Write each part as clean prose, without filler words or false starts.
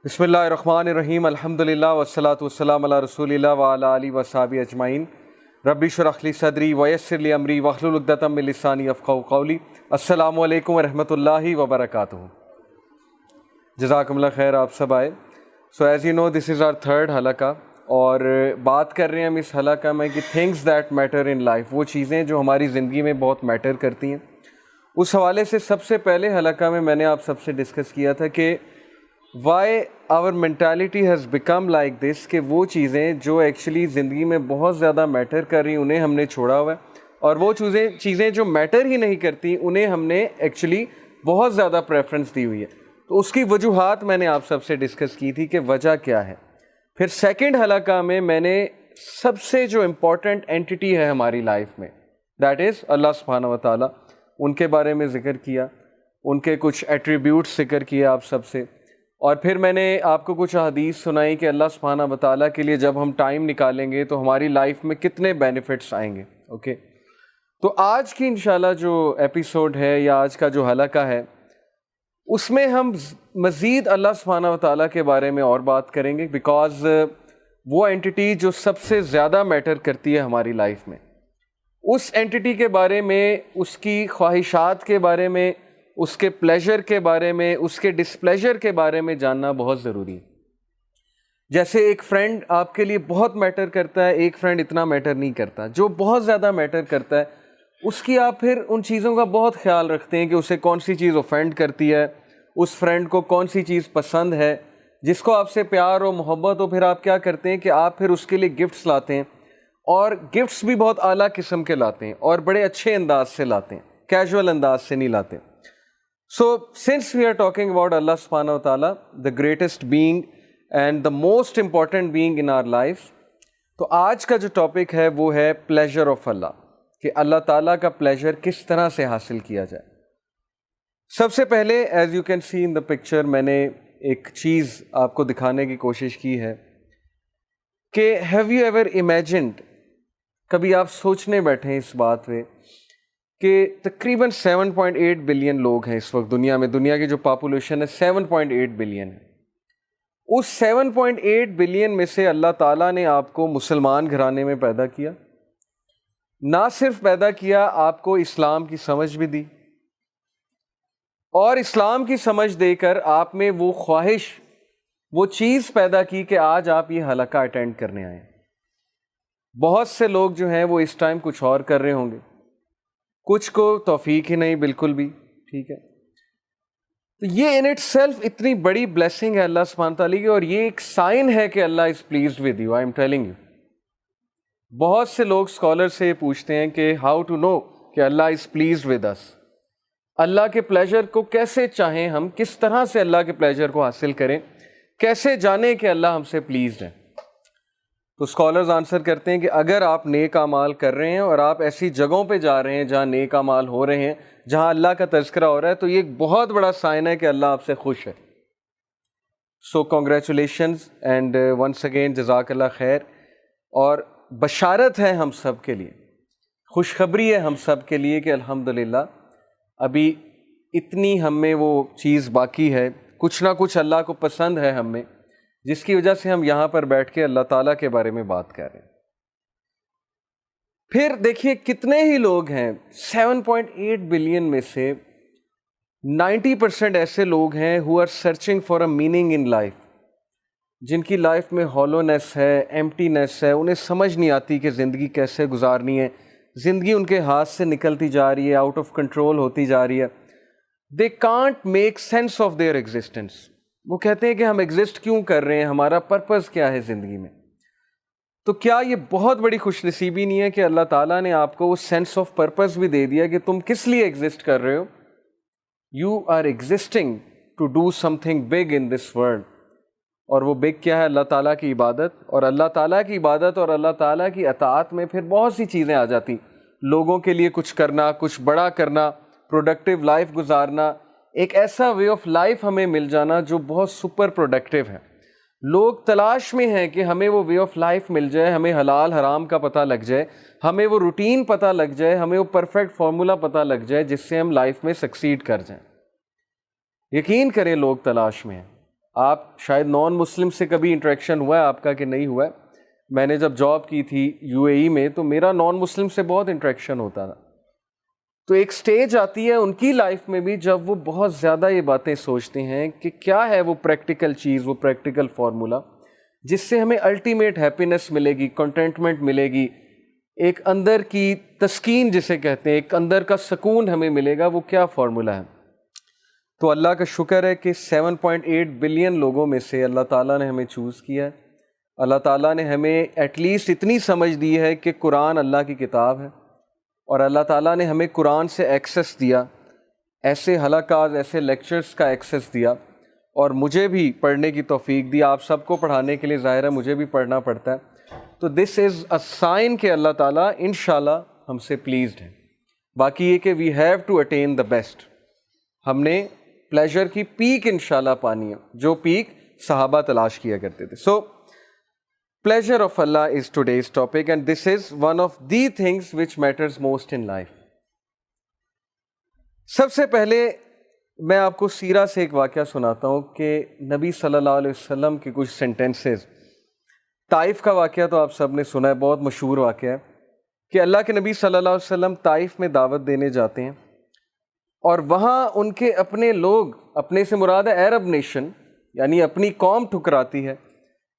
بسم اللہ الرحمن الرحیم الحمدللہ والصلاۃ والسلام علی رسول اللہ وعلی آلہ وصحبہ اجمعین رب اشرح لی صدری ویسر لی امری واحلل عقدۃ من لسانی یفقہوا قولی۔ السلام علیکم ورحمۃ اللہ وبرکاتہ۔ جزاکم اللہ خیر، آپ سب آئے۔ So as you know this is our third حلقہ، اور بات کر رہے ہیں ہم اس حلقہ میں کہ things that matter in life, وہ چیزیں جو ہماری زندگی میں بہت میٹر کرتی ہیں۔ اس حوالے سے سب سے پہلے حلقہ میں نے آپ سب سے ڈسکس کیا تھا کہ why our mentality has become like this, کہ وہ چیزیں جو ایکچولی زندگی میں بہت زیادہ میٹر کر رہی انہیں ہم نے چھوڑا ہوا ہے، اور وہ چیزیں جو میٹر ہی نہیں کرتی انہیں ہم نے ایکچولی بہت زیادہ پریفرنس دی ہوئی ہے۔ تو اس کی وجوہات میں نے آپ سب سے ڈسکس کی تھی کہ وجہ کیا ہے۔ پھر سیکنڈ حلقہ میں نے سب سے جو امپورٹنٹ اینٹی ہے ہماری لائف میں، دیٹ از اللہ سبحانہ و تعالیٰ، ان کے بارے میں ذکر کیا، ان کے کچھ ایٹریبیوٹس ذکر کیا آپ سب سے، اور پھر میں نے آپ کو کچھ احادیث سنائی کہ اللہ سبحانہ و تعالیٰ کے لیے جب ہم ٹائم نکالیں گے تو ہماری لائف میں کتنے بینیفٹس آئیں گے۔ اوکے، تو آج کی انشاءاللہ جو ایپیسوڈ ہے یا آج کا جو حلقہ ہے، اس میں ہم مزید اللہ سبحانہ و تعالیٰ کے بارے میں اور بات کریں گے، بیکاز وہ اینٹی جو سب سے زیادہ میٹر کرتی ہے ہماری لائف میں، اس اینٹی کے بارے میں، اس کی خواہشات کے بارے میں، اس کے پلیجر کے بارے میں، اس کے ڈسپلیجر کے بارے میں جاننا بہت ضروری ہے۔ جیسے ایک فرینڈ آپ کے لیے بہت میٹر کرتا ہے، ایک فرینڈ اتنا میٹر نہیں کرتا۔ جو بہت زیادہ میٹر کرتا ہے اس کی آپ پھر ان چیزوں کا بہت خیال رکھتے ہیں کہ اسے کون سی چیز آفینڈ کرتی ہے، اس فرینڈ کو کون سی چیز پسند ہے، جس کو آپ سے پیار و محبت ہو، پھر آپ کیا کرتے ہیں کہ آپ پھر اس کے لیے گفٹس لاتے ہیں، اور گفٹس بھی بہت اعلیٰ قسم کے لاتے ہیں اور بڑے اچھے انداز سے لاتے ہیں، کیجول انداز سے نہیں لاتے۔ So since we are talking about Allah subhanahu wa ta'ala, the greatest being and the most important being in our lives، تو آج کا جو ٹاپک ہے وہ ہے pleasure of Allah، کہ اللہ تعالیٰ کا pleasure کس طرح سے حاصل کیا جائے۔ سب سے پہلے as you can see in the picture، میں نے ایک چیز آپ کو دکھانے کی کوشش کی ہے کہ have you ever imagined، کبھی آپ سوچنے بیٹھیں اس بات پہ کہ تقریباً 7.8 بلین لوگ ہیں اس وقت دنیا میں، دنیا کی جو پاپولیشن ہے 7.8 بلین ہے۔ اس 7.8 بلین میں سے اللہ تعالیٰ نے آپ کو مسلمان گھرانے میں پیدا کیا، نہ صرف پیدا کیا، آپ کو اسلام کی سمجھ بھی دی، اور اسلام کی سمجھ دے کر آپ میں وہ خواہش، وہ چیز پیدا کی کہ آج آپ یہ حلقہ اٹینڈ کرنے آئے۔ بہت سے لوگ جو ہیں وہ اس ٹائم کچھ اور کر رہے ہوں گے، کچھ کو توفیق ہی نہیں بالکل بھی، ٹھیک ہے۔ تو یہ ان اٹ سیلف اتنی بڑی بلیسنگ ہے اللہ سبحانہ تعالیٰ کی، اور یہ ایک سائن ہے کہ Allah is pleased with you, I am telling you. بہت سے لوگ اسکالر سے یہ پوچھتے ہیں کہ ہاؤ ٹو نو کہ Allah is pleased with us, اللہ کے پلیجر کو کیسے چاہیں ہم، کس طرح سے اللہ کے پلیجر کو حاصل کریں، کیسے جانیں کہ اللہ ہم سے پلیزڈ ہے۔ تو اسکالرز آنسر کرتے ہیں کہ اگر آپ نیک اعمال کر رہے ہیں اور آپ ایسی جگہوں پہ جا رہے ہیں جہاں نیک اعمال ہو رہے ہیں، جہاں اللہ کا تذکرہ ہو رہا ہے، تو یہ ایک بہت بڑا سائن ہے کہ اللہ آپ سے خوش ہے۔ سو کنگریچولیشنز اینڈ ونس اگین جزاک اللہ خیر، اور بشارت ہے ہم سب کے لیے، خوشخبری ہے ہم سب کے لیے کہ الحمدللہ ابھی اتنی ہم میں وہ چیز باقی ہے، کچھ نہ کچھ اللہ کو پسند ہے ہم میں، جس کی وجہ سے ہم یہاں پر بیٹھ کے اللہ تعالیٰ کے بارے میں بات کر رہے ہیں۔ پھر دیکھیے کتنے ہی لوگ ہیں، 7.8 بلین میں سے 90% ایسے لوگ ہیں who are searching for a meaning in life، جن کی لائف میں ہالونیس ہے، ایمٹینیس ہے، انہیں سمجھ نہیں آتی کہ زندگی کیسے گزارنی ہے، زندگی ان کے ہاتھ سے نکلتی جا رہی ہے، آؤٹ آف کنٹرول ہوتی جا رہی ہے۔ they can't make sense of their existence، وہ کہتے ہیں کہ ہم ایگزسٹ کیوں کر رہے ہیں، ہمارا پرپز کیا ہے زندگی میں۔ تو کیا یہ بہت بڑی خوش نصیبی نہیں ہے کہ اللہ تعالیٰ نے آپ کو وہ سینس آف پرپز بھی دے دیا کہ تم کس لیے ایگزسٹ کر رہے ہو؟ You are existing to do something big in this world, اور وہ بگ کیا ہے؟ اللہ تعالیٰ کی عبادت، اور اللہ تعالیٰ کی عبادت اور اللہ تعالیٰ کی اطاعت میں پھر بہت سی چیزیں آ جاتی، لوگوں کے لیے کچھ کرنا، کچھ بڑا کرنا، پروڈکٹیو لائف گزارنا، ایک ایسا وے آف لائف ہمیں مل جانا جو بہت سپر پروڈکٹیو ہے۔ لوگ تلاش میں ہیں کہ ہمیں وہ وے آف لائف مل جائے، ہمیں حلال حرام کا پتہ لگ جائے، ہمیں وہ روٹین پتہ لگ جائے، ہمیں وہ پرفیکٹ فارمولا پتہ لگ جائے جس سے ہم لائف میں سکسیڈ کر جائیں۔ یقین کریں لوگ تلاش میں ہیں۔ آپ شاید نان مسلم سے کبھی انٹریکشن ہوا ہے آپ کا کہ نہیں ہوا ہے. میں نے جب جاب کی تھی UAE میں تو میرا نان مسلم سے بہت انٹریکشن ہوتا تھا. تو ایک سٹیج آتی ہے ان کی لائف میں بھی جب وہ بہت زیادہ یہ باتیں سوچتے ہیں کہ کیا ہے وہ پریکٹیکل چیز, وہ پریکٹیکل فارمولا جس سے ہمیں الٹیمیٹ ہیپینس ملے گی, کنٹینٹمنٹ ملے گی, ایک اندر کی تسکین جسے کہتے ہیں, ایک اندر کا سکون ہمیں ملے گا. وہ کیا فارمولا ہے؟ تو اللہ کا شکر ہے کہ 7.8 بلین لوگوں میں سے اللہ تعالیٰ نے ہمیں چوز کیا ہے. اللہ تعالیٰ نے ہمیں ایٹ لیسٹ اتنی سمجھ دی ہے کہ قرآن اللہ کی کتاب ہے, اور اللہ تعالیٰ نے ہمیں قرآن سے ایکسیس دیا, ایسے حلقات, ایسے لیکچرز کا ایکسیس دیا, اور مجھے بھی پڑھنے کی توفیق دی. آپ سب کو پڑھانے کے لیے ظاہر ہے مجھے بھی پڑھنا پڑتا ہے. تو دس از اے سائن کہ اللہ تعالیٰ انشاءاللہ ہم سے پلیزڈ ہے. باقی یہ کہ we have to attain the best. ہم نے پلیجر کی پیک انشاءاللہ پانی ہے, جو پیک صحابہ تلاش کیا کرتے تھے. سو pleasure of Allah is today's topic, and this is one of the things which matters most in life. سب سے پہلے میں آپ کو سیرہ سے ایک واقعہ سناتا ہوں کہ نبی صلی اللہ علیہ وسلم کے کچھ سینٹنسز. طائف کا واقعہ تو آپ سب نے سنا ہے, بہت مشہور واقعہ ہے کہ اللہ کے نبی صلی اللہ علیہ وسلم طائف میں دعوت دینے جاتے ہیں, اور وہاں ان کے اپنے لوگ, اپنے سے مراد ہے عرب نیشن, یعنی اپنی قوم ٹھکراتی ہے,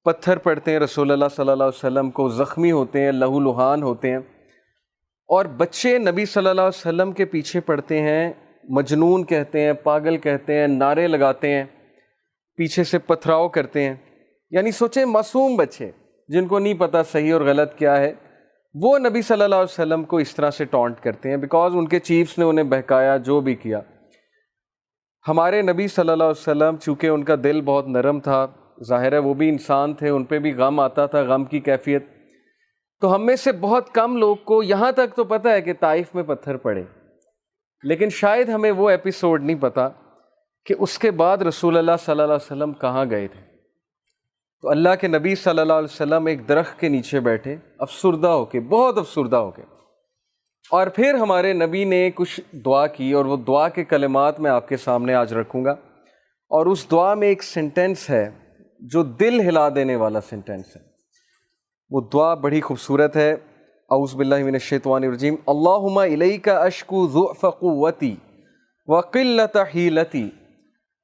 پتھر پڑتے ہیں رسول اللہ صلی اللہ علیہ وسلم کو, زخمی ہوتے ہیں, لہو لہان ہوتے ہیں, اور بچے نبی صلی اللہ علیہ وسلم کے پیچھے پڑتے ہیں, مجنون کہتے ہیں, پاگل کہتے ہیں, نعرے لگاتے ہیں, پیچھے سے پتھراؤ کرتے ہیں. یعنی سوچیں معصوم بچے جن کو نہیں پتہ صحیح اور غلط کیا ہے, وہ نبی صلی اللہ علیہ وسلم کو اس طرح سے ٹونٹ کرتے ہیں بیکاز ان کے چیفز نے انہیں بہکایا, جو بھی کیا. ہمارے نبی صلی اللہ علیہ وسلم چونکہ ان کا دل بہت نرم تھا, ظاہر ہے وہ بھی انسان تھے, ان پہ بھی غم آتا تھا, غم کی کیفیت. تو ہم میں سے بہت کم لوگ کو یہاں تک تو پتہ ہے کہ طائف میں پتھر پڑے, لیکن شاید ہمیں وہ ایپیسوڈ نہیں پتہ کہ اس کے بعد رسول اللہ صلی اللہ علیہ وسلم کہاں گئے تھے. تو اللہ کے نبی صلی اللہ علیہ وسلم ایک درخت کے نیچے بیٹھے, افسردہ ہو کے, بہت افسردہ ہو کے, اور پھر ہمارے نبی نے کچھ دعا کی, اور وہ دعا کے کلمات میں آپ کے سامنے آج رکھوں گا. اور اس دعا میں ایک سینٹنس ہے جو دل ہلا دینے والا سینٹنس ہے. وہ دعا بڑی خوبصورت ہے. اعوذ باللہ من الشیطان الرجیم. اللہم الیک اشکو ضعف قوتی وقلت حیلتی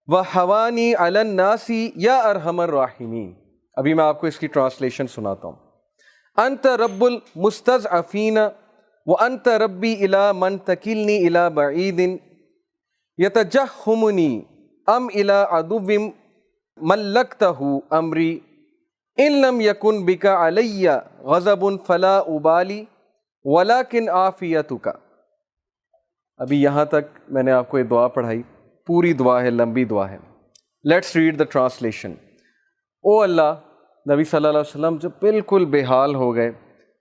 وحوانی علی الناس یا ارحم الراحمین. ابھی میں آپ کو اس کی ٹرانسلیشن سناتا ہوں. انت رب المستضعفین وانت ربی الی من تکلنی الی بعید یتجہمنی ام الی عدو ملکتہ امری ان لم یکن بک علی غضب فلا ابالی ولکن عافیتک. ابھی یہاں تک میں نے آپ کو یہ دعا پڑھائی, پوری دعا ہے, لمبی دعا ہے. Let's read the translation. O Allah, نبی صلی اللہ علیہ وسلم جب بالکل بے حال ہو گئے,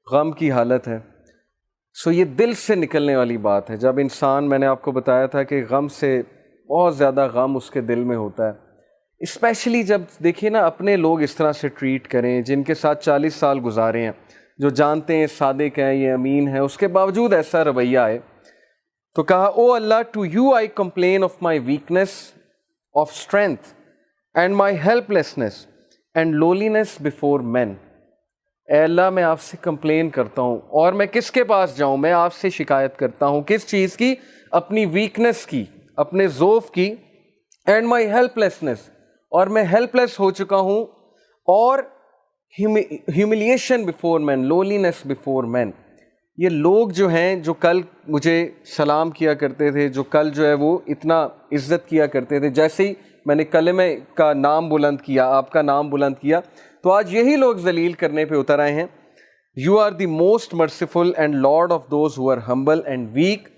غم کی حالت ہے. سو یہ دل سے نکلنے والی بات ہے. جب انسان, میں نے آپ کو بتایا تھا کہ غم سے بہت زیادہ غم اس کے دل میں ہوتا ہے, اسپیشلی جب دیکھیے نا اپنے لوگ اس طرح سے ٹریٹ کریں جن کے ساتھ 40 سال گزارے ہیں, جو جانتے ہیں صادق ہیں, یہ امین ہے, اس کے باوجود ایسا رویہ آئے. تو کہا O Allah, to you I complain of my weakness of strength and my helplessness and lowliness before men. اے اللہ, میں آپ سے کمپلین کرتا ہوں, اور میں کس کے پاس جاؤں, میں آپ سے شکایت کرتا ہوں. کس چیز کی؟ اپنی ویکنیس کی, اپنے ضعف کی. اینڈ مائی ہیلپ لیسنس, اور میں ہیلپ لیس ہو چکا ہوں. اور ہیوملیشن بفور مین, لولینس بفور مین. یہ لوگ جو ہیں جو کل مجھے سلام کیا کرتے تھے, جو کل جو ہے وہ اتنا عزت کیا کرتے تھے, جیسے ہی میں نے کلمہ کا نام بلند کیا, آپ کا نام بلند کیا, تو آج یہی لوگ ذلیل کرنے پہ اتر آئے ہیں. You are the most merciful and Lord of those who are humble and weak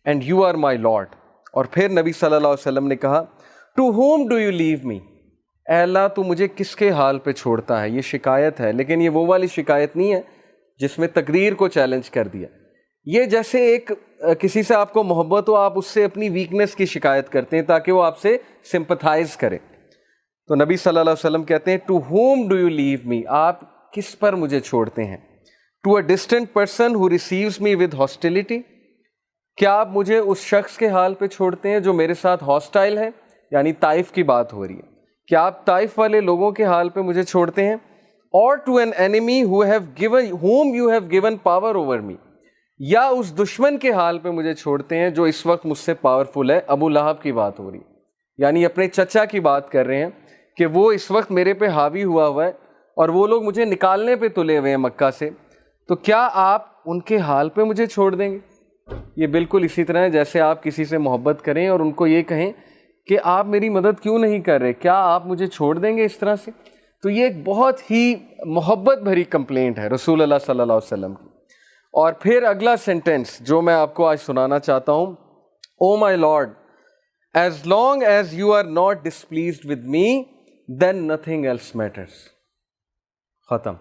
and you are my Lord. اور پھر نبی صلی اللہ علیہ وسلم نے کہا to whom do you leave me. اے اللہ, تو مجھے کس کے حال پہ چھوڑتا ہے. یہ شکایت ہے, لیکن یہ وہ والی شکایت نہیں ہے جس میں تقدیر کو چیلنج کر دیا. یہ جیسے ایک کسی سے آپ کو محبت ہو, آپ اس سے اپنی ویکنیس کی شکایت کرتے ہیں تاکہ وہ آپ سے سمپتھائز کرے. تو نبی صلی اللہ علیہ وسلم کہتے ہیں to whom do you leave me, آپ کس پر مجھے چھوڑتے ہیں. To a distant person who receives me with hostility, کیا آپ مجھے اس شخص کے حال پہ چھوڑتے ہیں جو میرے ساتھ ہاسٹائل ہے. یعنی طائف کی بات ہو رہی ہے کیا آپ طائف والے لوگوں کے حال پہ مجھے چھوڑتے ہیں؟ اور to an enemy whom you have given power over me, یا اس دشمن کے حال پہ مجھے چھوڑتے ہیں جو اس وقت مجھ سے پاورفل ہے. ابو لہب کی بات ہو رہی، یعنی اپنے چچا کی بات کر رہے ہیں کہ وہ اس وقت میرے پہ حاوی ہوا ہے اور وہ لوگ مجھے نکالنے پہ تلے ہوئے ہیں مکہ سے، تو کیا آپ ان کے حال پہ مجھے چھوڑ دیں گے؟ یہ بالکل اسی طرح ہے جیسے آپ کسی سے محبت کریں اور ان کو یہ کہیں کہ آپ میری مدد کیوں نہیں کر رہے، کیا آپ مجھے چھوڑ دیں گے اس طرح سے؟ تو یہ ایک بہت ہی محبت بھری کمپلینٹ ہے رسول اللہ صلی اللہ علیہ وسلم کی. اور پھر اگلا سینٹینس جو میں آپ کو آج سنانا چاہتا ہوں، O my lord as long as you are not displeased with me then nothing else matters. ختم.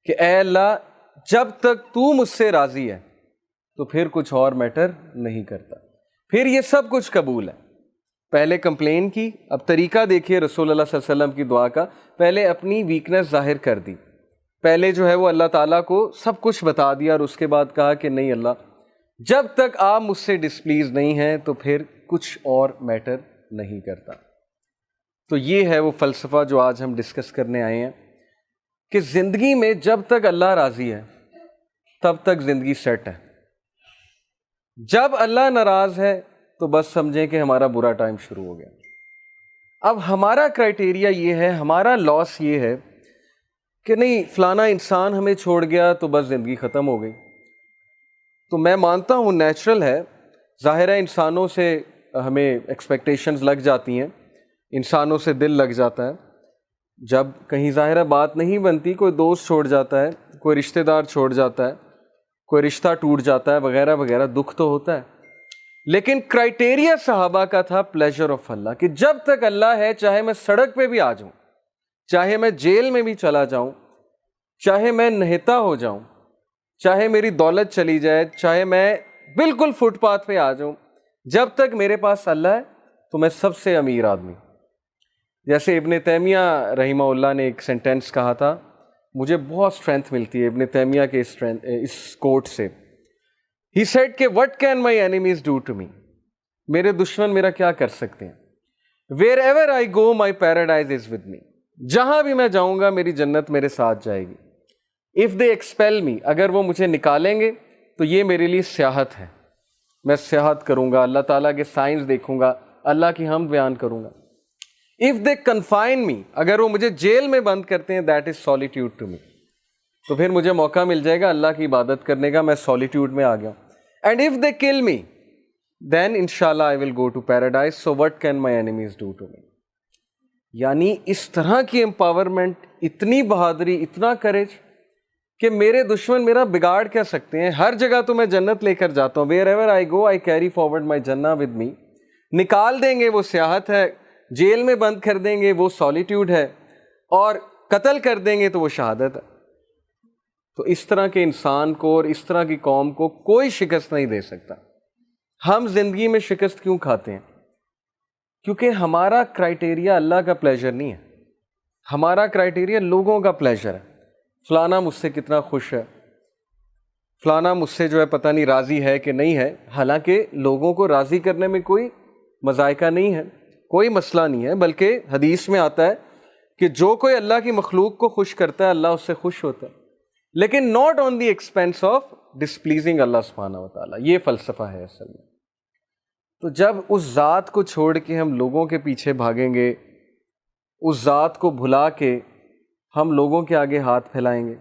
کہ اے اللہ جب تک تو مجھ سے راضی ہے تو پھر کچھ اور میٹر نہیں کرتا، پھر یہ سب کچھ قبول ہے. پہلے کمپلین کی، اب طریقہ دیکھیے رسول اللہ صلی اللہ علیہ وسلم کی دعا کا. پہلے اپنی ویکنس ظاہر کر دی، پہلے جو ہے وہ اللہ تعالیٰ کو سب کچھ بتا دیا، اور اس کے بعد کہا کہ نہیں اللہ جب تک آپ مجھ سے ڈسپلیز نہیں ہیں تو پھر کچھ اور میٹر نہیں کرتا. تو یہ ہے وہ فلسفہ جو آج ہم ڈسکس کرنے آئے ہیں کہ زندگی میں جب تک اللہ راضی ہے تب تک زندگی سیٹ ہے. جب اللہ ناراض ہے تو بس سمجھیں کہ ہمارا برا ٹائم شروع ہو گیا. اب ہمارا کرائٹیریا یہ ہے، ہمارا لاس یہ ہے کہ نہیں فلانا انسان ہمیں چھوڑ گیا تو بس زندگی ختم ہو گئی. تو میں مانتا ہوں نیچرل ہے، ظاہر ہے انسانوں سے ہمیں ایکسپیکٹیشنز لگ جاتی ہیں، انسانوں سے دل لگ جاتا ہے. جب کہیں ظاہرہ بات نہیں بنتی، کوئی دوست چھوڑ جاتا ہے، کوئی رشتہ دار چھوڑ جاتا ہے، کوئی رشتہ ٹوٹ جاتا ہے وغیرہ وغیرہ، دکھ تو ہوتا ہے. لیکن کرائٹیریا صحابہ کا تھا پلیجر آف اللہ، کہ جب تک اللہ ہے چاہے میں سڑک پہ بھی آ جاؤں، چاہے میں جیل میں بھی چلا جاؤں، چاہے میں نہتا ہو جاؤں، چاہے میری دولت چلی جائے، چاہے میں بالکل فٹ پاتھ پہ آ جاؤں، جب تک میرے پاس اللہ ہے تو میں سب سے امیر آدمی. جیسے ابن تیمیہ رحمہ اللہ نے ایک سینٹینس کہا تھا، مجھے بہت اسٹرینتھ ملتی ہے ابن تیمیہ کے اس کوٹ سے. He said کہ what can my enemies do to me؟ میرے دشمن میرا کیا کر سکتے ہیں؟ Wherever I go my paradise is with me، جہاں بھی میں جاؤں گا میری جنت میرے ساتھ جائے گی. If they expel me، اگر وہ مجھے نکالیں گے تو یہ میرے لیے سیاحت ہے، میں سیاحت کروں گا، اللہ تعالیٰ کے سائنس دیکھوں گا، اللہ کی حمد بیان کروں گا. If they confine me، اگر وہ مجھے جیل میں بند کرتے ہیں that is solitude to me، تو پھر مجھے موقع مل جائے گا اللہ کی عبادت کرنے کا، میں سولیٹیوڈ میں آ گیا. And if they kill me then inshallah I will go to paradise, so what can my enemies do to me؟ یعنی اس طرح کی امپاورمنٹ، اتنی بہادری، اتنا کریج کہ میرے دشمن میرا بگاڑ کیا سکتے ہیں. ہر جگہ تو میں جنت لے کر جاتا ہوں، wherever I go I carry forward my jannah with me. نکال دیں گے وہ سیاحت ہے، جیل میں بند کر دیں گے وہ سولیٹیوڈ ہے، اور قتل کر دیں گے تو وہ شہادت ہے. تو اس طرح کے انسان کو اور اس طرح کی قوم کو کوئی شکست نہیں دے سکتا. ہم زندگی میں شکست کیوں کھاتے ہیں؟ کیونکہ ہمارا کرائٹیریا اللہ کا پلیجر نہیں ہے، ہمارا کرائٹیریا لوگوں کا پلیجر ہے. فلانا مجھ سے کتنا خوش ہے، فلانا مجھ سے جو ہے پتہ نہیں راضی ہے کہ نہیں ہے. حالانکہ لوگوں کو راضی کرنے میں کوئی مذائقہ نہیں ہے، کوئی مسئلہ نہیں ہے، بلکہ حدیث میں آتا ہے کہ جو کوئی اللہ کی مخلوق کو خوش کرتا ہے اللہ اس سے خوش ہوتا ہے، لیکن not on the expense of displeasing Allah سبحانہ و تعالیٰ. یہ فلسفہ ہے اصل میں. تو جب اس ذات کو چھوڑ کے ہم لوگوں کے پیچھے بھاگیں گے، اس ذات کو بھلا کے ہم لوگوں کے آگے ہاتھ پھیلائیں گے،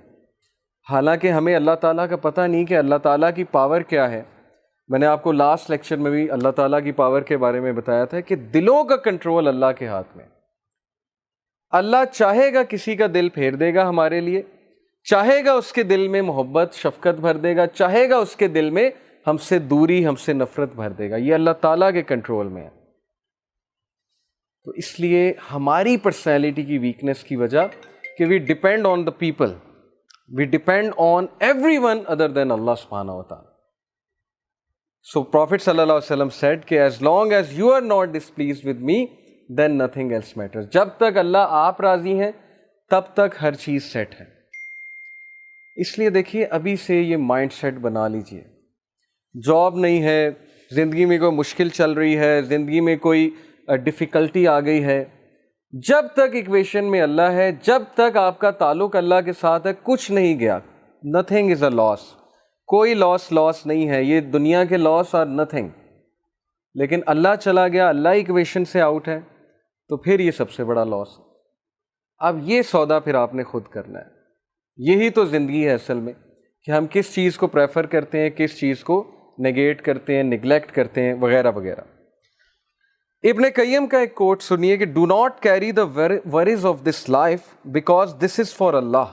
حالانکہ ہمیں اللہ تعالیٰ کا پتہ نہیں کہ اللہ تعالیٰ کی پاور کیا ہے. میں نے آپ کو لاسٹ لیکچر میں بھی اللہ تعالیٰ کی پاور کے بارے میں بتایا تھا کہ دلوں کا کنٹرول اللہ کے ہاتھ میں. اللہ چاہے گا کسی کا دل پھیر دے گا ہمارے لیے، چاہے گا اس کے دل میں محبت شفقت بھر دے گا، چاہے گا اس کے دل میں ہم سے دوری ہم سے نفرت بھر دے گا. یہ اللہ تعالیٰ کے کنٹرول میں ہے. تو اس لیے ہماری پرسنالٹی کی ویکنس کی وجہ کہ we depend on the people, we depend on every one other than Allah سبحانہ و تعالیٰ. سو پروفٹ صلی اللہ علیہ وسلم said کہ as long as you are not displeased with me then nothing else matters. جب تک اللہ آپ راضی ہیں تب تک ہر چیز سیٹ ہے. اس لیے دیکھیے ابھی سے یہ مائنڈ سیٹ بنا لیجئے. جاب نہیں ہے، زندگی میں کوئی مشکل چل رہی ہے، زندگی میں کوئی ڈیفیکلٹی آ گئی ہے، جب تک ایکویشن میں اللہ ہے، جب تک آپ کا تعلق اللہ کے ساتھ ہے، کچھ نہیں گیا. نتھنگ از اے لاس. کوئی لاس نہیں ہے. یہ دنیا کے لاس آر نتھنگ. لیکن اللہ چلا گیا، اللہ ایکویشن سے آؤٹ ہے، تو پھر یہ سب سے بڑا لاس. اب یہ سودا پھر آپ نے خود کرنا ہے. یہی تو زندگی ہے اصل میں، کہ ہم کس چیز کو پریفر کرتے ہیں، کس چیز کو نیگیٹ کرتے ہیں، نگلیکٹ کرتے ہیں، وغیرہ وغیرہ. ابن قیم کا ایک کوٹ سنیے کہ do not carry the worries of this life because this is for Allah.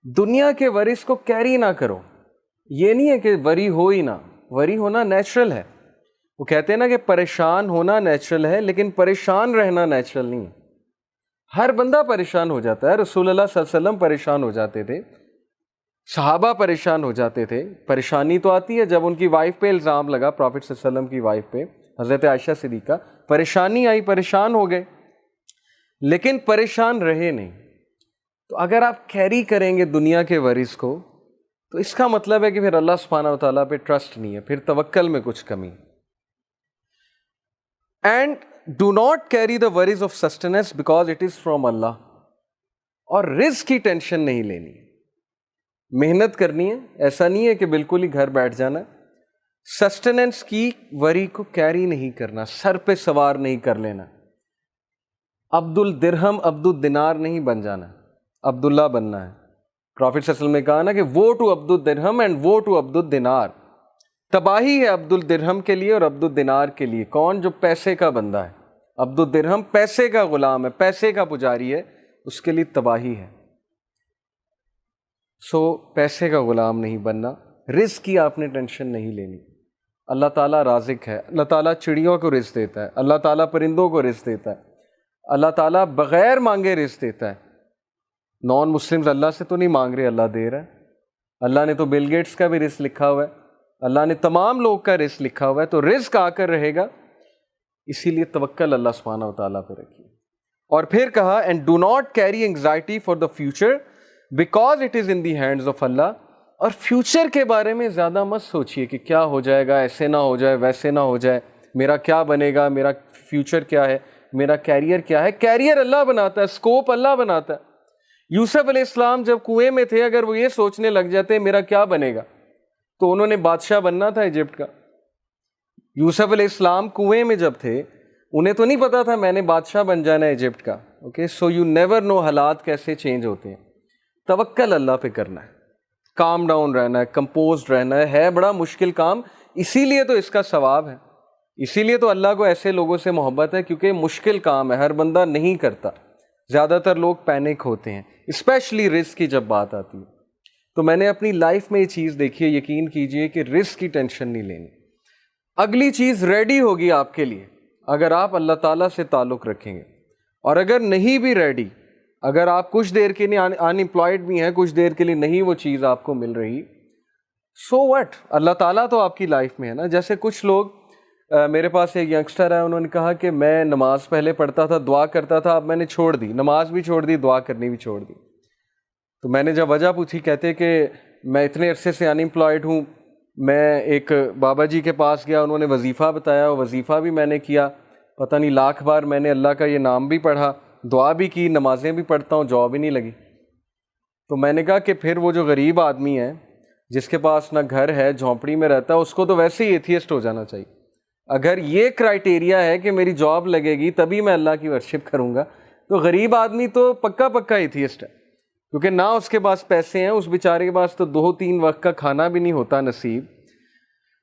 دنیا کے ورز کو کیری نہ کرو. یہ نہیں ہے کہ وری ہو ہی نہ، وری ہونا نیچرل ہے. وہ کہتے ہیں نا کہ پریشان ہونا نیچرل ہے، لیکن پریشان رہنا نیچرل نہیں ہے. ہر بندہ پریشان ہو جاتا ہے. رسول اللہ صلی اللہ علیہ وسلم پریشان ہو جاتے تھے، صحابہ پریشان ہو جاتے تھے. پریشانی تو آتی ہے جب ان کی وائف پہ الزام لگا، پروفٹ صلی اللہ علیہ وسلم کی وائف پہ، حضرت عائشہ صدیقہ، پریشانی آئی، پریشان ہو گئے، لیکن پریشان رہے نہیں. تو اگر آپ کیری کریں گے دنیا کے ورز کو، تو اس کا مطلب ہے کہ پھر اللہ سبحانہ و تعالیٰ پہ ٹرسٹ نہیں ہے، پھر توکل میں کچھ کمی. And do not carry the worries of sustenance because it is from Allah. اور رزق کی ٹینشن نہیں لینی، محنت کرنی ہے. ایسا نہیں ہے کہ بالکل ہی گھر بیٹھ جانا. سسٹیننس کی وری کو کیری نہیں کرنا، سر پہ سوار نہیں کر لینا. عبد الدرہم عبد الدینار نہیں بن جانا، عبداللہ بننا ہے. پروفٹ صلی اللہ علیہ وسلم نے کہا نا کہ وہ ٹو عبد الدرہم اینڈ وہ ٹو عبد الدینار. تباہی ہے عبد الدرہم کے لیے اور عبد الدینار کے لیے. کون؟ جو پیسے کا بندہ ہے. عبد الدرہم پیسے کا غلام ہے، پیسے کا پجاری ہے، اس کے لیے تباہی ہے. سو پیسے کا غلام نہیں بننا. رزق کی آپ نے ٹینشن نہیں لینی. اللہ تعالیٰ رازق ہے. اللہ تعالیٰ چڑیوں کو رزق دیتا ہے، اللہ تعالیٰ پرندوں کو رزق دیتا ہے، اللہ تعالیٰ بغیر مانگے رزق دیتا ہے. نان مسلمز اللہ سے تو نہیں مانگ رہے، اللہ دے رہا ہے. اللہ نے تو بل گیٹس کا بھی رزق لکھا ہوا ہے، اللہ نے تمام لوگ کا رزق لکھا ہوا ہے. تو رزق آ کر رہے گا. اسی لیے توکل اللہ سبحانہ و تعالیٰ پہ رکھیے. اور پھر کہا and do not carry anxiety for the future because it is in the hands of Allah. اور فیوچر کے بارے میں زیادہ مت سوچیے کہ کیا ہو جائے گا، ایسے نہ ہو جائے، ویسے نہ ہو جائے، میرا کیا بنے گا، میرا فیوچر کیا ہے، میرا کیریئر کیا ہے. کیریئر اللہ بناتا ہے، اسکوپ اللہ بناتا ہے. یوسف علیہ السلام جب کنویں میں تھے، اگر وہ یہ سوچنے لگ جاتے میرا کیا بنے گا، تو انہوں نے بادشاہ بننا تھا ایجپٹ کا. یوسف علیہ السلام کنویں میں جب تھے، انہیں تو نہیں پتا تھا میں نے بادشاہ بن جانا ہے ایجپٹ کا. Okay, so you never know حالات کیسے چینج ہوتے ہیں. توکل اللہ پہ کرنا ہے، کام ڈاؤن رہنا ہے، کمپوزڈ رہنا ہے بڑا مشکل کام. اسی لیے تو اس کا ثواب ہے، اسی لیے تو اللہ کو ایسے لوگوں سے محبت ہے، کیونکہ مشکل کام ہے، ہر بندہ نہیں کرتا. زیادہ تر لوگ پینک ہوتے ہیں، اسپیشلی رزق کی جب بات آتی ہے. تو میں نے اپنی لائف میں یہ چیز دیکھی ہے، یقین کیجئے کہ رزق کی ٹینشن نہیں لینی. اگلی چیز ریڈی ہوگی آپ کے لیے اگر آپ اللہ تعالیٰ سے تعلق رکھیں گے. اور اگر نہیں بھی ریڈی، اگر آپ کچھ دیر کے لیے ان امپلائڈ بھی ہیں، کچھ دیر کے لیے نہیں وہ چیز آپ کو مل رہی، سو وٹ، اللہ تعالیٰ تو آپ کی لائف میں ہے نا. جیسے کچھ لوگ، میرے پاس ایک ینگسٹر ہے، انہوں نے کہا کہ میں نماز پہلے پڑھتا تھا، دعا کرتا تھا، اب میں نے چھوڑ دی، نماز بھی چھوڑ دی، دعا کرنی بھی چھوڑ دی. تو میں نے جب وجہ پوچھی، کہتے کہ میں اتنے عرصے سے ان امپلائڈ ہوں. میں ایک بابا جی کے پاس گیا، انہوں نے وظیفہ بتایا، وظیفہ بھی میں نے کیا، پتہ نہیں لاکھ بار میں نے اللہ کا یہ نام بھی پڑھا، دعا بھی کی، نمازیں بھی پڑھتا ہوں، جاب ہی نہیں لگی. تو میں نے کہا کہ پھر وہ جو غریب آدمی ہے جس کے پاس نہ گھر ہے، جھونپڑی میں رہتا ہے، اس کو تو ویسے ہی ایتھیسٹ ہو جانا چاہیے. اگر یہ کرائٹیریا ہے کہ میری جاب لگے گی تبھی میں اللہ کی ورشپ کروں گا، تو غریب آدمی تو پکا پکا ایتھیسٹ ہے، کیونکہ نہ اس کے پاس پیسے ہیں، اس بیچارے کے پاس تو 2-3 وقت کا کھانا بھی نہیں ہوتا نصیب.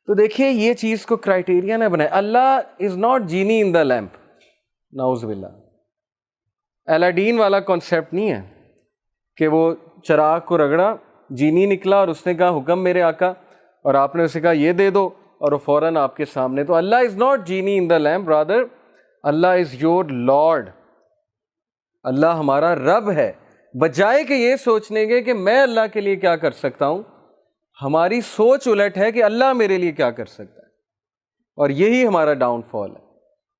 تو دیکھیے یہ چیز کو کرائٹیریا نہ بنائے. اللہ is not genie in the lamp, نعوذ باللہ. الاڈین والا کانسیپٹ نہیں ہے کہ وہ چراغ کو رگڑا، جینی نکلا اور اس نے کہا حکم میرے آقا، اور آپ نے اسے کہا یہ دے دو اور وہ فوراً آپ کے سامنے. تو Allah is not genie in the lamp, rather Allah is your lord. Allah ہمارا رب ہے. بجائے کہ یہ سوچنے کے کہ میں اللہ کے لیے کیا کر سکتا ہوں، ہماری سوچ الٹ ہے کہ اللہ میرے لیے کیا کر سکتا ہے. اور یہی ہمارا ڈاؤن فال ہے،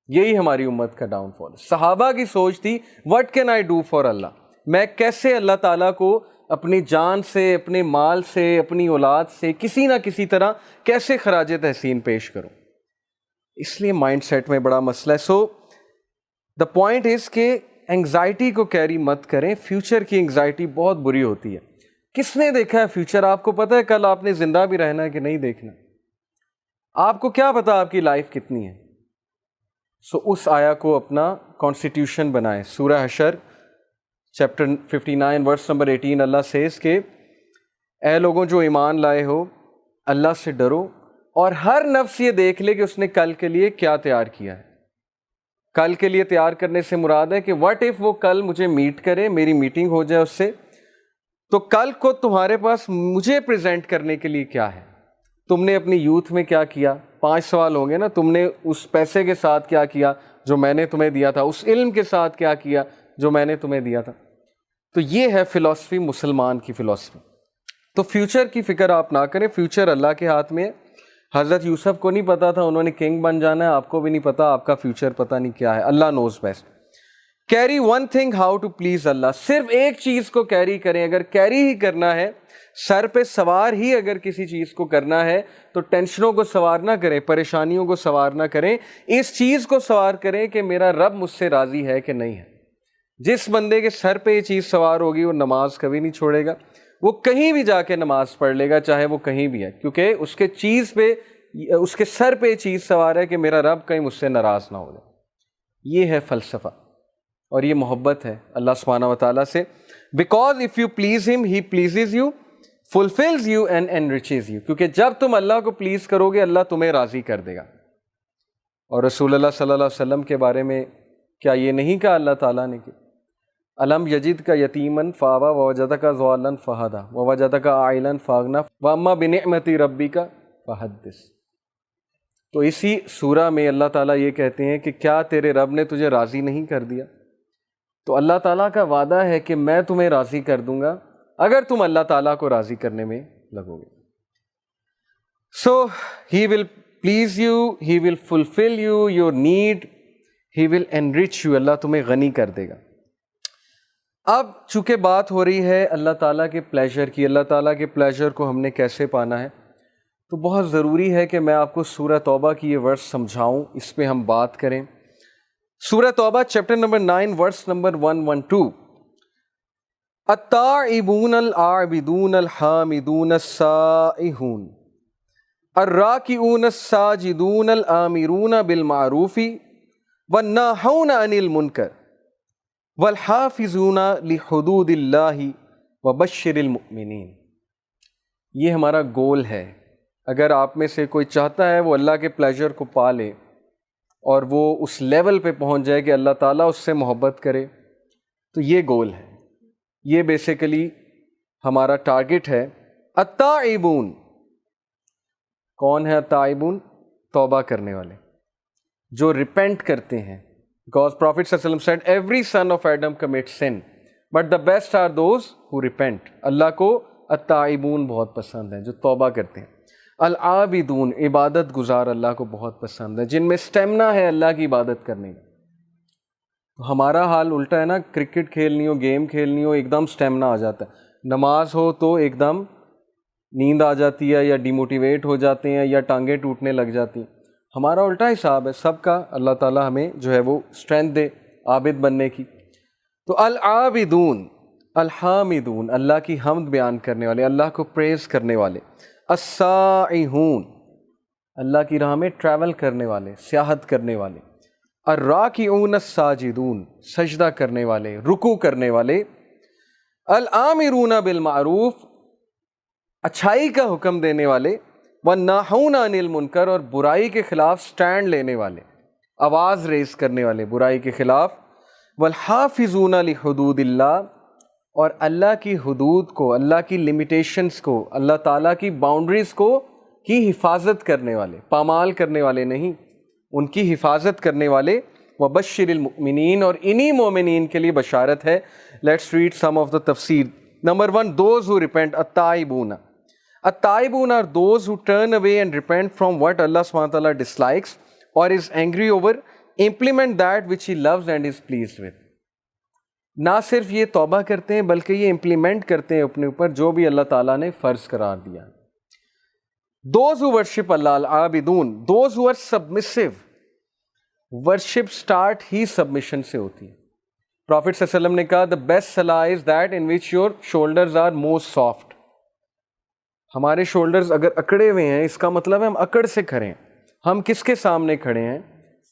یہی ہماری امت کا ڈاؤن فال ہے. صحابہ کی سوچ تھی what can I do for Allah, میں کیسے اللہ تعالیٰ کو اپنی جان سے، اپنے مال سے، اپنی اولاد سے کسی نہ کسی طرح کیسے خراج تحسین پیش کروں. اس لیے مائنڈ سیٹ میں بڑا مسئلہ ہے. سو دا پوائنٹ از کہ انگزائٹی کو کیری مت کریں. فیوچر کی انگزائٹی بہت بری ہوتی ہے. کس نے دیکھا ہے فیوچر؟ آپ کو پتہ ہے کل آپ نے زندہ بھی رہنا ہے کہ نہیں دیکھنا؟ آپ کو کیا پتا آپ کی لائف کتنی ہے؟ سو اس آیا کو اپنا کانسٹیٹیوشن بنائیں. سورہ حشر چیپٹر 59 ورس نمبر 18 اللہ سیز کہ اے لوگوں جو ایمان لائے ہو اللہ سے ڈرو اور ہر نفس یہ دیکھ لے کہ اس نے کل کے لیے کیا تیار کیا ہے. کل کے لیے تیار کرنے سے مراد ہے کہ واٹ اف وہ کل مجھے میٹ کرے، میری میٹنگ ہو جائے اس سے، تو کل کو تمہارے پاس مجھے پریزنٹ کرنے کے لیے کیا ہے. تم نے اپنی یوتھ میں کیا کیا؟ 5 سوال ہوں گے نا. تم نے اس پیسے کے ساتھ کیا کیا جو میں نے تمہیں دیا تھا؟ اس علم کے ساتھ کیا کیا جو میں نے تمہیں دیا تھا؟ تو یہ ہے فلسفی، مسلمان کی فلسفی. تو فیوچر کی فکر آپ نہ کریں، فیوچر اللہ کے ہاتھ میں ہے. حضرت یوسف کو نہیں پتا تھا انہوں نے کنگ بن جانا ہے، آپ کو بھی نہیں پتا آپ کا فیوچر پتہ نہیں کیا ہے. Allah knows best. Carry one thing how to please Allah. صرف ایک چیز کو کیری کریں. اگر کیری ہی کرنا ہے، سر پہ سوار ہی اگر کسی چیز کو کرنا ہے تو ٹینشنوں کو سوار نہ کریں، پریشانیوں کو سوار نہ کریں. اس چیز کو سوار کریں کہ میرا رب مجھ سے راضی ہے کہ نہیں ہے. جس بندے کے سر پہ یہ چیز سوار ہوگی وہ نماز کبھی نہیں چھوڑے گا. وہ کہیں بھی جا کے نماز پڑھ لے گا چاہے وہ کہیں بھی ہے، کیونکہ اس کے چیز پہ، اس کے سر پہ یہ چیز سوار ہے کہ میرا رب کہیں مجھ سے ناراض نہ ہو جائے. یہ ہے فلسفہ اور یہ محبت ہے اللہ سبحانہ و تعالیٰ سے. Because if you please him he pleases you, fulfils you and enriches you. کیونکہ جب تم اللہ کو پلیز کرو گے اللہ تمہیں راضی کر دے گا. اور رسول اللہ صلی اللہ علیہ وسلم کے بارے میں کیا یہ نہیں کہا اللہ تعالیٰ نے کہ الم یجد کا یتیمن فاوا ووجدک ضالن فہدا ووجدک عائلن فاغنا واما بنعمت ربک فحدث. تو اسی سورہ میں اللہ تعالیٰ یہ کہتے ہیں کہ کیا تیرے رب نے تجھے راضی نہیں کر دیا؟ تو اللہ تعالیٰ کا وعدہ ہے کہ میں تمہیں راضی کر دوں گا اگر تم اللہ تعالیٰ کو راضی کرنے میں لگو گے. So he will please you, he will fulfil you your need, he will enrich you. Allah تمہیں غنی کر دے گا. اب چونکہ بات ہو رہی ہے اللہ تعالیٰ کے پلیجر کی، اللہ تعالیٰ کے پلیجر کو ہم نے کیسے پانا ہے، تو بہت ضروری ہے کہ میں آپ کو سورہ توبہ کی یہ ورس سمجھاؤں، اس پہ ہم بات کریں. سورہ توبہ چیپٹر نمبر 9 ورس نمبر 112. التائبون العابدون الحامدون السائحون الراکعون الساجدون الآمرون بالمعروف والناہون عن المنکر والحافظون لحدود اللہ وبشر المؤمنین. یہ ہمارا گول ہے. اگر آپ میں سے کوئی چاہتا ہے وہ اللہ کے پلیجر کو پا لے اور وہ اس لیول پہ پہنچ جائے کہ اللہ تعالیٰ اس سے محبت کرے، تو یہ گول ہے. یہ بیسیکلی ہمارا ٹارگٹ ہے. التائبون، کون ہے التائبون؟ توبہ کرنے والے جو ریپینٹ کرتے ہیں. Because Prophet صلی اللہ علیہ وسلم said every son of Adam commits sin but the best are those who repent. اللہ کو التائبون بہت پسند ہیں جو توبہ کرتے ہیں. العابدون، عبادت گزار اللہ کو بہت پسند ہے جن میں سٹیمنا ہے اللہ کی عبادت کرنے کا. تو ہمارا حال الٹا ہے نا، کرکٹ کھیلنی ہو، گیم کھیلنی ہو، ایک دم سٹیمنا آ جاتا ہے. نماز ہو تو ایک دم نیند آ جاتی ہے یا ڈیموٹیویٹ ہو جاتے ہیں یا ٹانگیں ٹوٹنے لگ جاتی ہیں. ہمارا الٹا حساب ہے سب کا. اللہ تعالیٰ ہمیں جو ہے وہ اسٹرینتھ دے عابد بننے کی. تو العابدون، الحامدون، اللہ کی حمد بیان کرنے والے، اللہ کو پریز کرنے والے. السائحون، اللہ کی راہ میں ٹریول کرنے والے، سیاحت کرنے والے. الراکعون الساجدون، سجدہ کرنے والے، رکوع کرنے والے. الآمرون بالمعروف، اچھائی کا حکم دینے والے. والناہون عن المنکر، اور برائی کے خلاف سٹینڈ لینے والے، آواز ریز کرنے والے برائی کے خلاف. والحافظون لحدود اللہ، اور اللہ کی حدود کو، اللہ کی لمیٹیشنز کو، اللہ تعالیٰ کی باؤنڈریز کو کی حفاظت کرنے والے، پامال کرنے والے نہیں، ان کی حفاظت کرنے والے. وبشر المؤمنین، اور انہی مومنین کے لیے بشارت ہے. Let's read some of the تفسیر. Number 1، those who repent. التائبون، التائبون are those who turn away and repent from what Allah subhanahu wa ta'ala dislikes or is angry over, implement that which He loves and is pleased with. نہ صرف یہ توبہ کرتے ہیں بلکہ یہ امپلیمنٹ کرتے ہیں اپنے اوپر جو بھی اللہ تعالیٰ نے فرض قرار دیا. Those who worship Allah, العابدون, those who are submissive, worship start he submission سے ہوتی ہے. پروفٹ صلی اللہ علیہ وسلم نے کہا the best salah is that in which your shoulders are most soft. ہمارے شولڈرز اگر اکڑے ہوئے ہیں اس کا مطلب ہے ہم اکڑ سے کھڑے ہیں. ہم کس کے سامنے کھڑے ہیں؟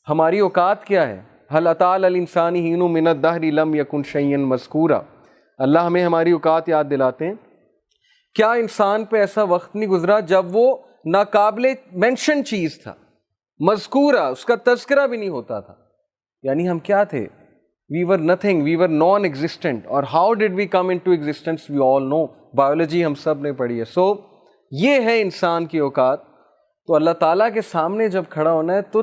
ہماری اوقات کیا ہے؟ هل اتى على الانسان حين من الدهر لم يكن شيئا مذكورا. اللہ ہمیں ہماری اوقات یاد دلاتے ہیں. کیا انسان پہ ایسا وقت نہیں گزرا جب وہ ناقابل مینشن چیز تھا، مذکورہ، اس کا تذکرہ بھی نہیں ہوتا تھا. یعنی ہم کیا تھے؟ We were nothing, we were non existent. اور how did we come into existence? We all know. Biology ہم سب نے پڑھی ہے. سو یہ ہے انسان کی اوقات. تو اللہ تعالیٰ کے سامنے جب کھڑا ہونا ہے تو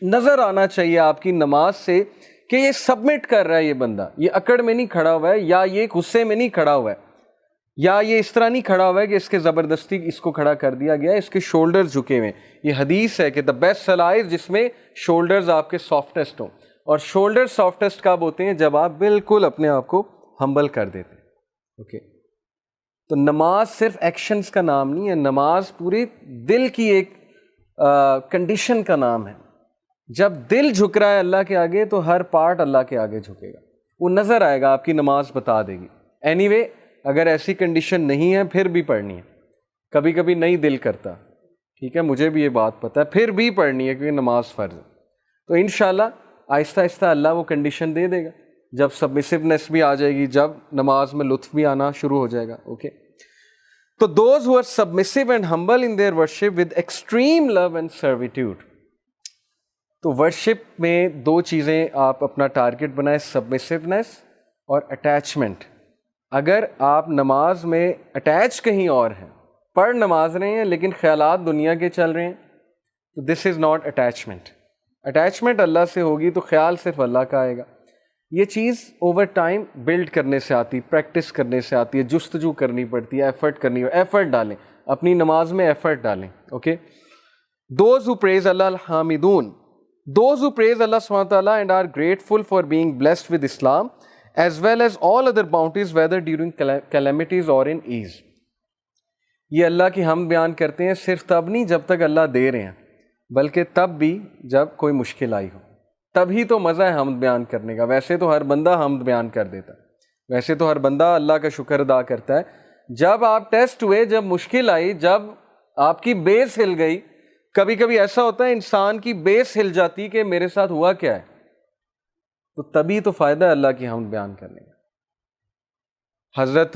نظر آنا چاہیے آپ کی نماز سے کہ یہ سبمٹ کر رہا ہے، یہ بندہ یہ اکڑ میں نہیں کھڑا ہوا ہے، یا یہ غصے میں نہیں کھڑا ہوا ہے، یا یہ اس طرح نہیں کھڑا ہوا ہے کہ اس کے زبردستی اس کو کھڑا کر دیا گیا ہے. اس کے شولڈرز جھکے ہوئے. یہ حدیث ہے کہ دا بیسٹ سلائز جس میں شولڈرز آپ کے سافٹسٹ ہوں. اور شولڈر سافٹسٹ کب ہوتے ہیں؟ جب آپ بالکل اپنے آپ کو ہمبل کر دیتے ہیں. اوکے. تو نماز صرف ایکشنز کا نام نہیں ہے، نماز پوری دل کی ایک کنڈیشن کا نام ہے. جب دل جھک رہا ہے اللہ کے آگے تو ہر پارٹ اللہ کے آگے جھکے گا. وہ نظر آئے گا، آپ کی نماز بتا دے گی. اینی وے اگر ایسی کنڈیشن نہیں ہے پھر بھی پڑھنی ہے. کبھی کبھی نہیں دل کرتا، ٹھیک ہے، مجھے بھی یہ بات پتہ ہے، پھر بھی پڑھنی ہے کیونکہ نماز فرض ہے. تو انشاءاللہ آہستہ آہستہ اللہ وہ کنڈیشن دے دے گا. جب سبمسیونیس بھی آ جائے گی، جب نماز میں لطف بھی آنا شروع ہو جائے گا. اوکے. تو those who are submissive and humble in their worship with extreme love and servitude. تو ورشپ میں دو چیزیں آپ اپنا ٹارگٹ بنائیں، سبمسیونیس اور اٹیچمنٹ. اگر آپ نماز میں اٹیچ کہیں اور ہیں، پڑھ نماز رہے ہیں لیکن خیالات دنیا کے چل رہے ہیں، تو دس از ناٹ اٹیچمنٹ. اٹیچمنٹ اللہ سے ہوگی تو خیال صرف اللہ کا آئے گا. یہ چیز اوور ٹائم بلڈ کرنے سے آتی، پریکٹس کرنے سے آتی ہے، جستجو کرنی پڑتی ہے، ایفرٹ کرنی ہے. ایفرٹ ڈالیں اپنی نماز میں، ایفرٹ ڈالیں. Okay. Those who praise Allah الحامدون. Those who praise Allah subhanahu wa ta'ala and are grateful for being blessed with Islam as well as all other bounties whether during calamities or in ease. یہ اللہ کی حمد بیان کرتے ہیں صرف تب نہیں جب تک اللہ دے رہے ہیں، بلکہ تب بھی جب کوئی مشکل آئی ہو. تب ہی تو مزہ ہے حمد بیان کرنے کا. ویسے تو ہر بندہ حمد بیان کر دیتا ہے، ویسے تو ہر بندہ اللہ کا شکر ادا کرتا ہے. جب آپ ٹیسٹ ہوئے، جب مشکل آئی، جب آپ کی بیس ہل گئی، کبھی کبھی ایسا ہوتا ہے انسان کی بیس ہل جاتی کہ میرے ساتھ ہوا کیا ہے، تو تبھی تو فائدہ ہے اللہ کی حمد بیان کرنے کا. حضرت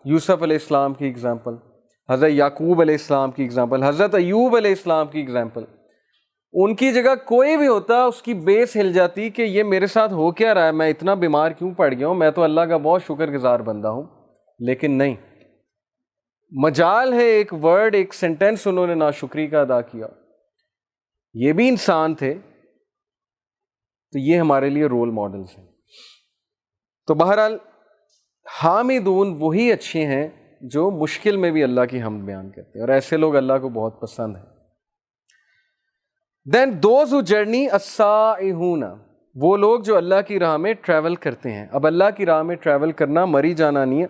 یوسف علیہ السلام کی اگزامپل، حضرت یعقوب علیہ السلام کی اگزامپل، حضرت ایوب علیہ السلام کی اگزامپل. ان کی جگہ کوئی بھی ہوتا اس کی بیس ہل جاتی کہ یہ میرے ساتھ ہو کیا رہا ہے، میں اتنا بیمار کیوں پڑ گیا ہوں، میں تو اللہ کا بہت شکر گزار بندہ ہوں. لیکن نہیں، مجال ہے ایک ورڈ، ایک سینٹینس انہوں نے ناشکری کا ادا کیا. یہ بھی انسان تھے، تو یہ ہمارے لیے رول ماڈلز ہیں. تو بہرحال حامدون وہی اچھے ہیں جو مشکل میں بھی اللہ کی حمد بیان کرتے ہیں، اور ایسے لوگ اللہ کو بہت پسند ہیں. Then those who journey السائحون. وہ لوگ جو اللہ کی راہ میں ٹریول کرتے ہیں. اب اللہ کی راہ میں ٹریول کرنا مری جانا نہیں ہے.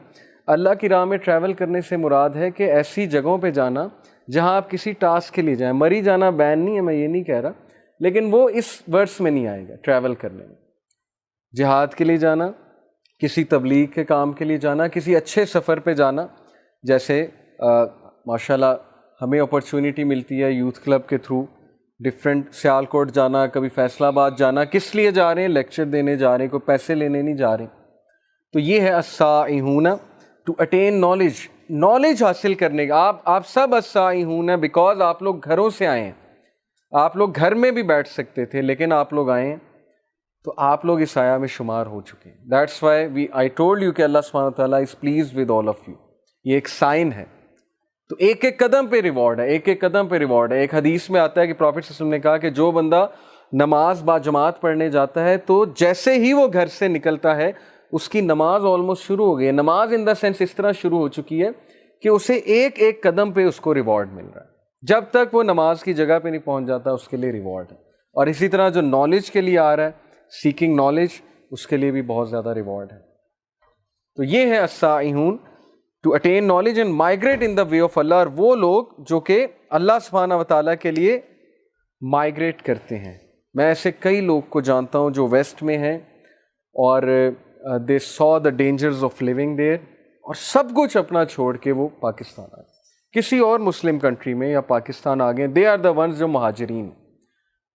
اللہ کی راہ میں ٹریول کرنے سے مراد ہے کہ ایسی جگہوں پہ جانا جہاں آپ کسی ٹاسک کے لیے جائیں. مری جانا بین نہیں ہے، میں یہ نہیں کہہ رہا، لیکن وہ اس ورس میں نہیں آئے گا. ٹریول کرنے میں جہاد کے لیے جانا، کسی تبلیغ کے کام کے لیے جانا، کسی اچھے سفر پہ جانا. جیسے ماشاءاللہ ہمیں اپرچونٹی ملتی ہے یوتھ کلب کے تھرو ڈفرینٹ سیالکوٹ جانا، کبھی فیصل آباد جانا. کس لیے جا رہے ہیں؟ لیکچر دینے جا رہے ہیں، کوئی پیسے لینے نہیں جا رہے. تو یہ ہے السائحون ٹو اٹین نالج، نالج حاصل کرنے کا. آپ سب السائحون ہیں بیکاز آپ لوگ گھروں سے آئے ہیں. آپ لوگ گھر میں بھی بیٹھ سکتے تھے لیکن آپ لوگ آئے ہیں تو آپ لوگ اس آیا میں شمار ہو چکے ہیں. That's why I told you کہ اللہ سبحانہ وتعالیٰ is pleased with all of you. یہ ایک سائن ہے. تو ایک ایک قدم پہ ریوارڈ ہے، ایک ایک قدم پہ ریوارڈ ہے. ایک حدیث میں آتا ہے کہ پروفٹ صلی اللہ علیہ وسلم نے کہا کہ جو بندہ نماز با جماعت پڑھنے جاتا ہے تو جیسے ہی وہ گھر سے نکلتا ہے اس کی نماز آلموسٹ شروع ہو گئی ہے. نماز ان دا سینس اس طرح شروع ہو چکی ہے کہ اسے ایک ایک قدم پہ اس کو ریوارڈ مل رہا ہے. جب تک وہ نماز کی جگہ پہ نہیں پہنچ جاتا اس کے لیے ریوارڈ ہے. اور اسی طرح جو نالج کے لیے آ رہا ہے، سیکنگ نالج، اس کے لیے بھی بہت زیادہ ریوارڈ ہے. تو یہ ہے السائحون to attain knowledge and migrate in the way of Allah. اور وہ لوگ جو کہ اللہ سبحانہ و تعالیٰ کے لیے مائگریٹ کرتے ہیں، میں ایسے کئی لوگ کو جانتا ہوں جو ویسٹ میں ہیں اور دے saw the dangers of living there، اور سب کچھ اپنا چھوڑ کے وہ پاکستان آ گئے، کسی اور مسلم کنٹری میں یا پاکستان آ گئے، دے آر دا ونس جو مہاجرین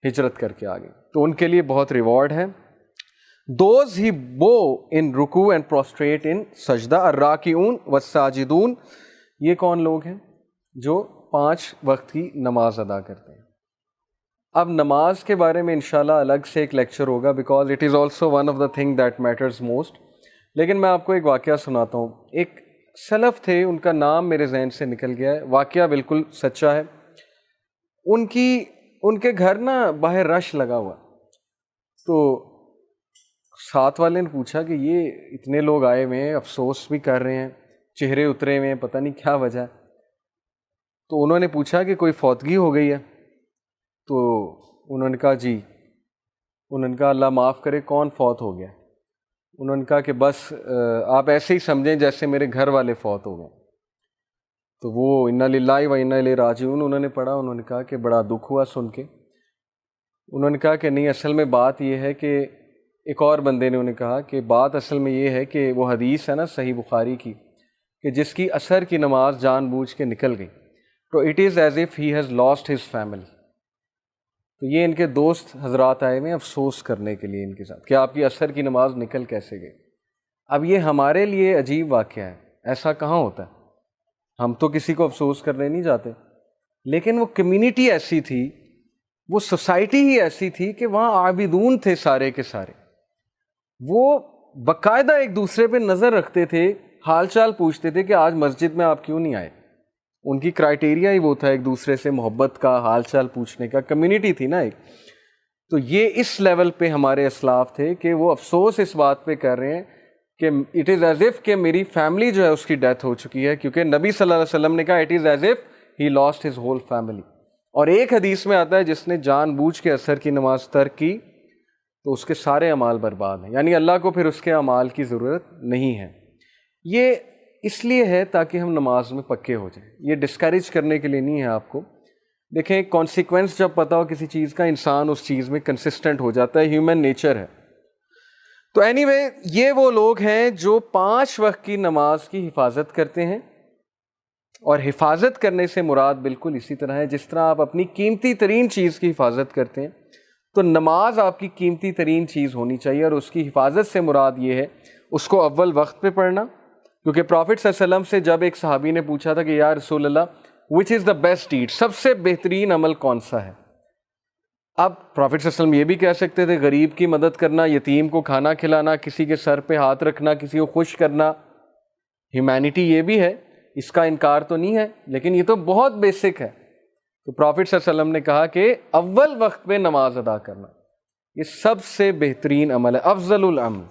ہجرت کر کے آ گئے، تو ان کے لیے بہت ریوارڈ ہے۔ دوز ہی بو ان رکوع اینڈ پروسٹریٹ ان سجدہ، الراکعون والساجدون، یہ کون لوگ ہیں؟ جو 5 وقت کی نماز ادا کرتے ہیں۔ اب نماز کے بارے میں انشاءاللہ الگ سے ایک لیکچر ہوگا، because it is also one of the thing that matters most, لیکن میں آپ کو ایک واقعہ سناتا ہوں۔ ایک سلف تھے، ان کا نام میرے ذہن سے نکل گیا ہے، واقعہ بالکل سچا ہے۔ ان کے گھر نا باہر رش لگا ہوا، تو ساتھ والے نے پوچھا کہ یہ اتنے لوگ آئے ہوئے ہیں، افسوس بھی کر رہے ہیں، چہرے اترے ہوئے ہیں، پتہ نہیں کیا وجہ ہے۔ تو انہوں نے پوچھا کہ کوئی فوتگی ہو گئی ہے؟ تو انہوں نے کہا جی۔ انہوں نے کہا اللہ معاف کرے، کون فوت ہو گیا؟ انہوں نے کہا کہ بس آپ ایسے ہی سمجھیں جیسے میرے گھر والے فوت ہو گئے۔ تو وہ انا للہ و انا الیہ راجعون انہوں نے پڑھا، انہوں نے کہا کہ بڑا دکھ ہوا سن کے۔ انہوں نے کہا کہ نہیں، اصل میں بات یہ ہے کہ ایک اور بندے نے انہیں کہا کہ بات اصل میں یہ ہے کہ وہ حدیث ہے نا صحیح بخاری کی، کہ جس کی عصر کی نماز جان بوجھ کے نکل گئی، تو it is as if he has lost his family. تو یہ ان کے دوست حضرات آئے ہوئے افسوس کرنے کے لیے ان کے ساتھ کہ آپ کی عصر کی نماز نکل کیسے گئی۔ اب یہ ہمارے لیے عجیب واقعہ ہے، ایسا کہاں ہوتا ہے؟ ہم تو کسی کو افسوس کرنے نہیں جاتے، لیکن وہ کمیونٹی ایسی تھی، وہ سوسائٹی ہی ایسی تھی کہ وہاں عابدون تھے سارے کے سارے، وہ باقاعدہ ایک دوسرے پہ نظر رکھتے تھے، حال چال پوچھتے تھے کہ آج مسجد میں آپ کیوں نہیں آئے۔ ان کی کرائیٹیریا ہی وہ تھا ایک دوسرے سے محبت کا، حال چال پوچھنے کا، کمیونٹی تھی نا ایک۔ تو یہ اس لیول پہ ہمارے اسلاف تھے کہ وہ افسوس اس بات پہ کر رہے ہیں کہ اٹ از ایز اف کہ میری فیملی جو ہے اس کی ڈیتھ ہو چکی ہے، کیونکہ نبی صلی اللہ علیہ وسلم نے کہا it is as if he lost his whole family. اور ایک حدیث میں آتا ہے جس نے جان بوجھ کے عصر کی نماز ترک کی تو اس کے سارے اعمال برباد ہیں، یعنی اللہ کو پھر اس کے اعمال کی ضرورت نہیں ہے۔ یہ اس لیے ہے تاکہ ہم نماز میں پکے ہو جائیں، یہ ڈسکریج کرنے کے لیے نہیں ہے آپ کو۔ دیکھیں کانسیکوینس جب پتہ ہو کسی چیز کا، انسان اس چیز میں کنسسٹنٹ ہو جاتا ہے، ہیومن نیچر ہے۔ تو اینی وے یہ وہ لوگ ہیں جو 5 وقت کی نماز کی حفاظت کرتے ہیں، اور حفاظت کرنے سے مراد بالکل اسی طرح ہے جس طرح آپ اپنی قیمتی ترین چیز کی حفاظت کرتے ہیں، تو نماز آپ کی قیمتی ترین چیز ہونی چاہیے، اور اس کی حفاظت سے مراد یہ ہے اس کو اول وقت پہ پڑھنا۔ کیونکہ پروفٹ صلی اللہ علیہ وسلم سے جب ایک صحابی نے پوچھا تھا کہ یا رسول اللہ وچ از دا بیسٹ ڈیڈ، سب سے بہترین عمل کون سا ہے؟ اب پروفٹ صلی اللہ علیہ وسلم یہ بھی کہہ سکتے تھے غریب کی مدد کرنا، یتیم کو کھانا کھلانا، کسی کے سر پہ ہاتھ رکھنا، کسی کو خوش کرنا، ہیومینٹی یہ بھی ہے، اس کا انکار تو نہیں ہے، لیکن یہ تو بہت بیسک ہے۔ تو پروفٹ صلی اللہ علیہ وسلم نے کہا کہ اول وقت پہ نماز ادا کرنا یہ سب سے بہترین عمل ہے، افضل العمل،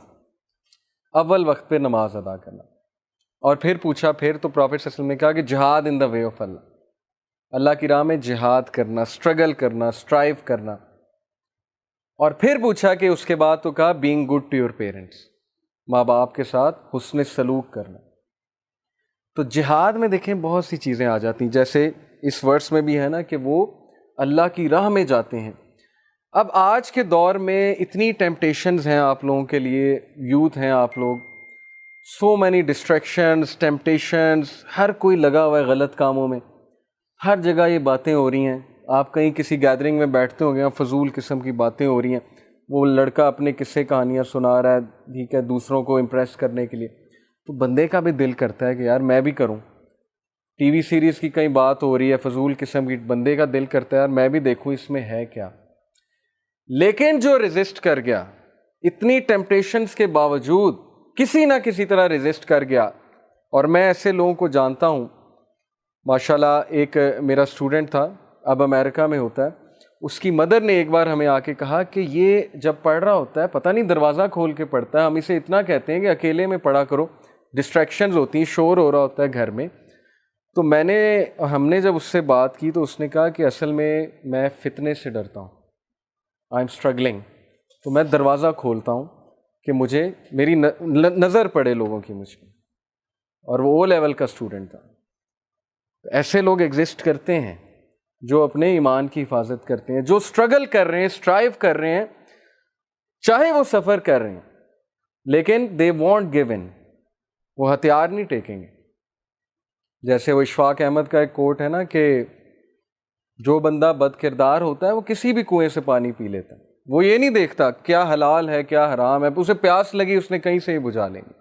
اول وقت پہ نماز ادا کرنا۔ اور پھر پوچھا، پھر تو پروفٹ صلی اللہ علیہ وسلم نے کہا کہ جہاد ان دا وے آف اللہ، اللہ کی راہ میں جہاد کرنا، اسٹرگل کرنا، اسٹرائیو کرنا۔ اور پھر پوچھا کہ اس کے بعد تو کہا being good to your parents, ماں باپ کے ساتھ حسن سلوک کرنا۔ تو جہاد میں دیکھیں بہت سی چیزیں آ جاتی ہیں، جیسے اس ورس میں بھی ہے نا کہ وہ اللہ کی راہ میں جاتے ہیں۔ اب آج کے دور میں اتنی ٹیمپٹیشنز ہیں آپ لوگوں کے لیے، یوتھ ہیں آپ لوگ، سو مینی ڈسٹریکشنز، ٹیمپٹیشنز، ہر کوئی لگا ہوا ہے غلط کاموں میں، ہر جگہ یہ باتیں ہو رہی ہیں۔ آپ کہیں کسی گیدرنگ میں بیٹھتے ہوں گے، فضول قسم کی باتیں ہو رہی ہیں، وہ لڑکا اپنے قصے کہانیاں سنا رہا ہے، ٹھیک ہے، دوسروں کو امپریس کرنے کے لیے، تو بندے کا بھی دل کرتا ہے کہ یار میں بھی کروں۔ ٹی وی سیریز کی کئی بات ہو رہی ہے فضول قسم کی، بندے کا دل کرتا ہے یار میں بھی دیکھوں اس میں ہے کیا۔ لیکن جو ریزسٹ کر گیا، اتنی ٹیمپٹیشنز کے باوجود کسی نہ کسی طرح ریزسٹ کر گیا، اور میں ایسے لوگوں کو جانتا ہوں، ماشاءاللہ ایک میرا اسٹوڈنٹ تھا، اب امریکہ میں ہوتا ہے، اس کی مدر نے ایک بار ہمیں آ کے کہا کہ یہ جب پڑھ رہا ہوتا ہے پتہ نہیں دروازہ کھول کے پڑھتا ہے، ہم اسے اتنا کہتے ہیں کہ اکیلے میں پڑھا کرو، ڈسٹریکشنز ہوتی ہیں، شور ہو رہا ہوتا ہے گھر میں۔ تو ہم نے جب اس سے بات کی تو اس نے کہا کہ اصل میں فتنے سے ڈرتا ہوں، آئی ایم اسٹرگلنگ، تو میں دروازہ کھولتا ہوں کہ مجھے میری نظر پڑے لوگوں کی مجھ پہ، اور وہ او لیول کا اسٹوڈنٹ تھا۔ ایسے لوگ ایگزسٹ کرتے ہیں جو اپنے ایمان کی حفاظت کرتے ہیں، جو اسٹرگل کر رہے ہیں، اسٹرائیو کر رہے ہیں، چاہے وہ سفر کر رہے ہیں، لیکن دے وانٹ گیو ان، وہ ہتھیار نہیں ٹیکیں گے. جیسے وہ اشفاق احمد کا ایک کوٹ ہے نا کہ جو بندہ بد کردار ہوتا ہے وہ کسی بھی کنویں سے پانی پی لیتا ہے، وہ یہ نہیں دیکھتا کیا حلال ہے کیا حرام ہے، اسے پیاس لگی اس نے کہیں سے ہی بجھا لیں گے.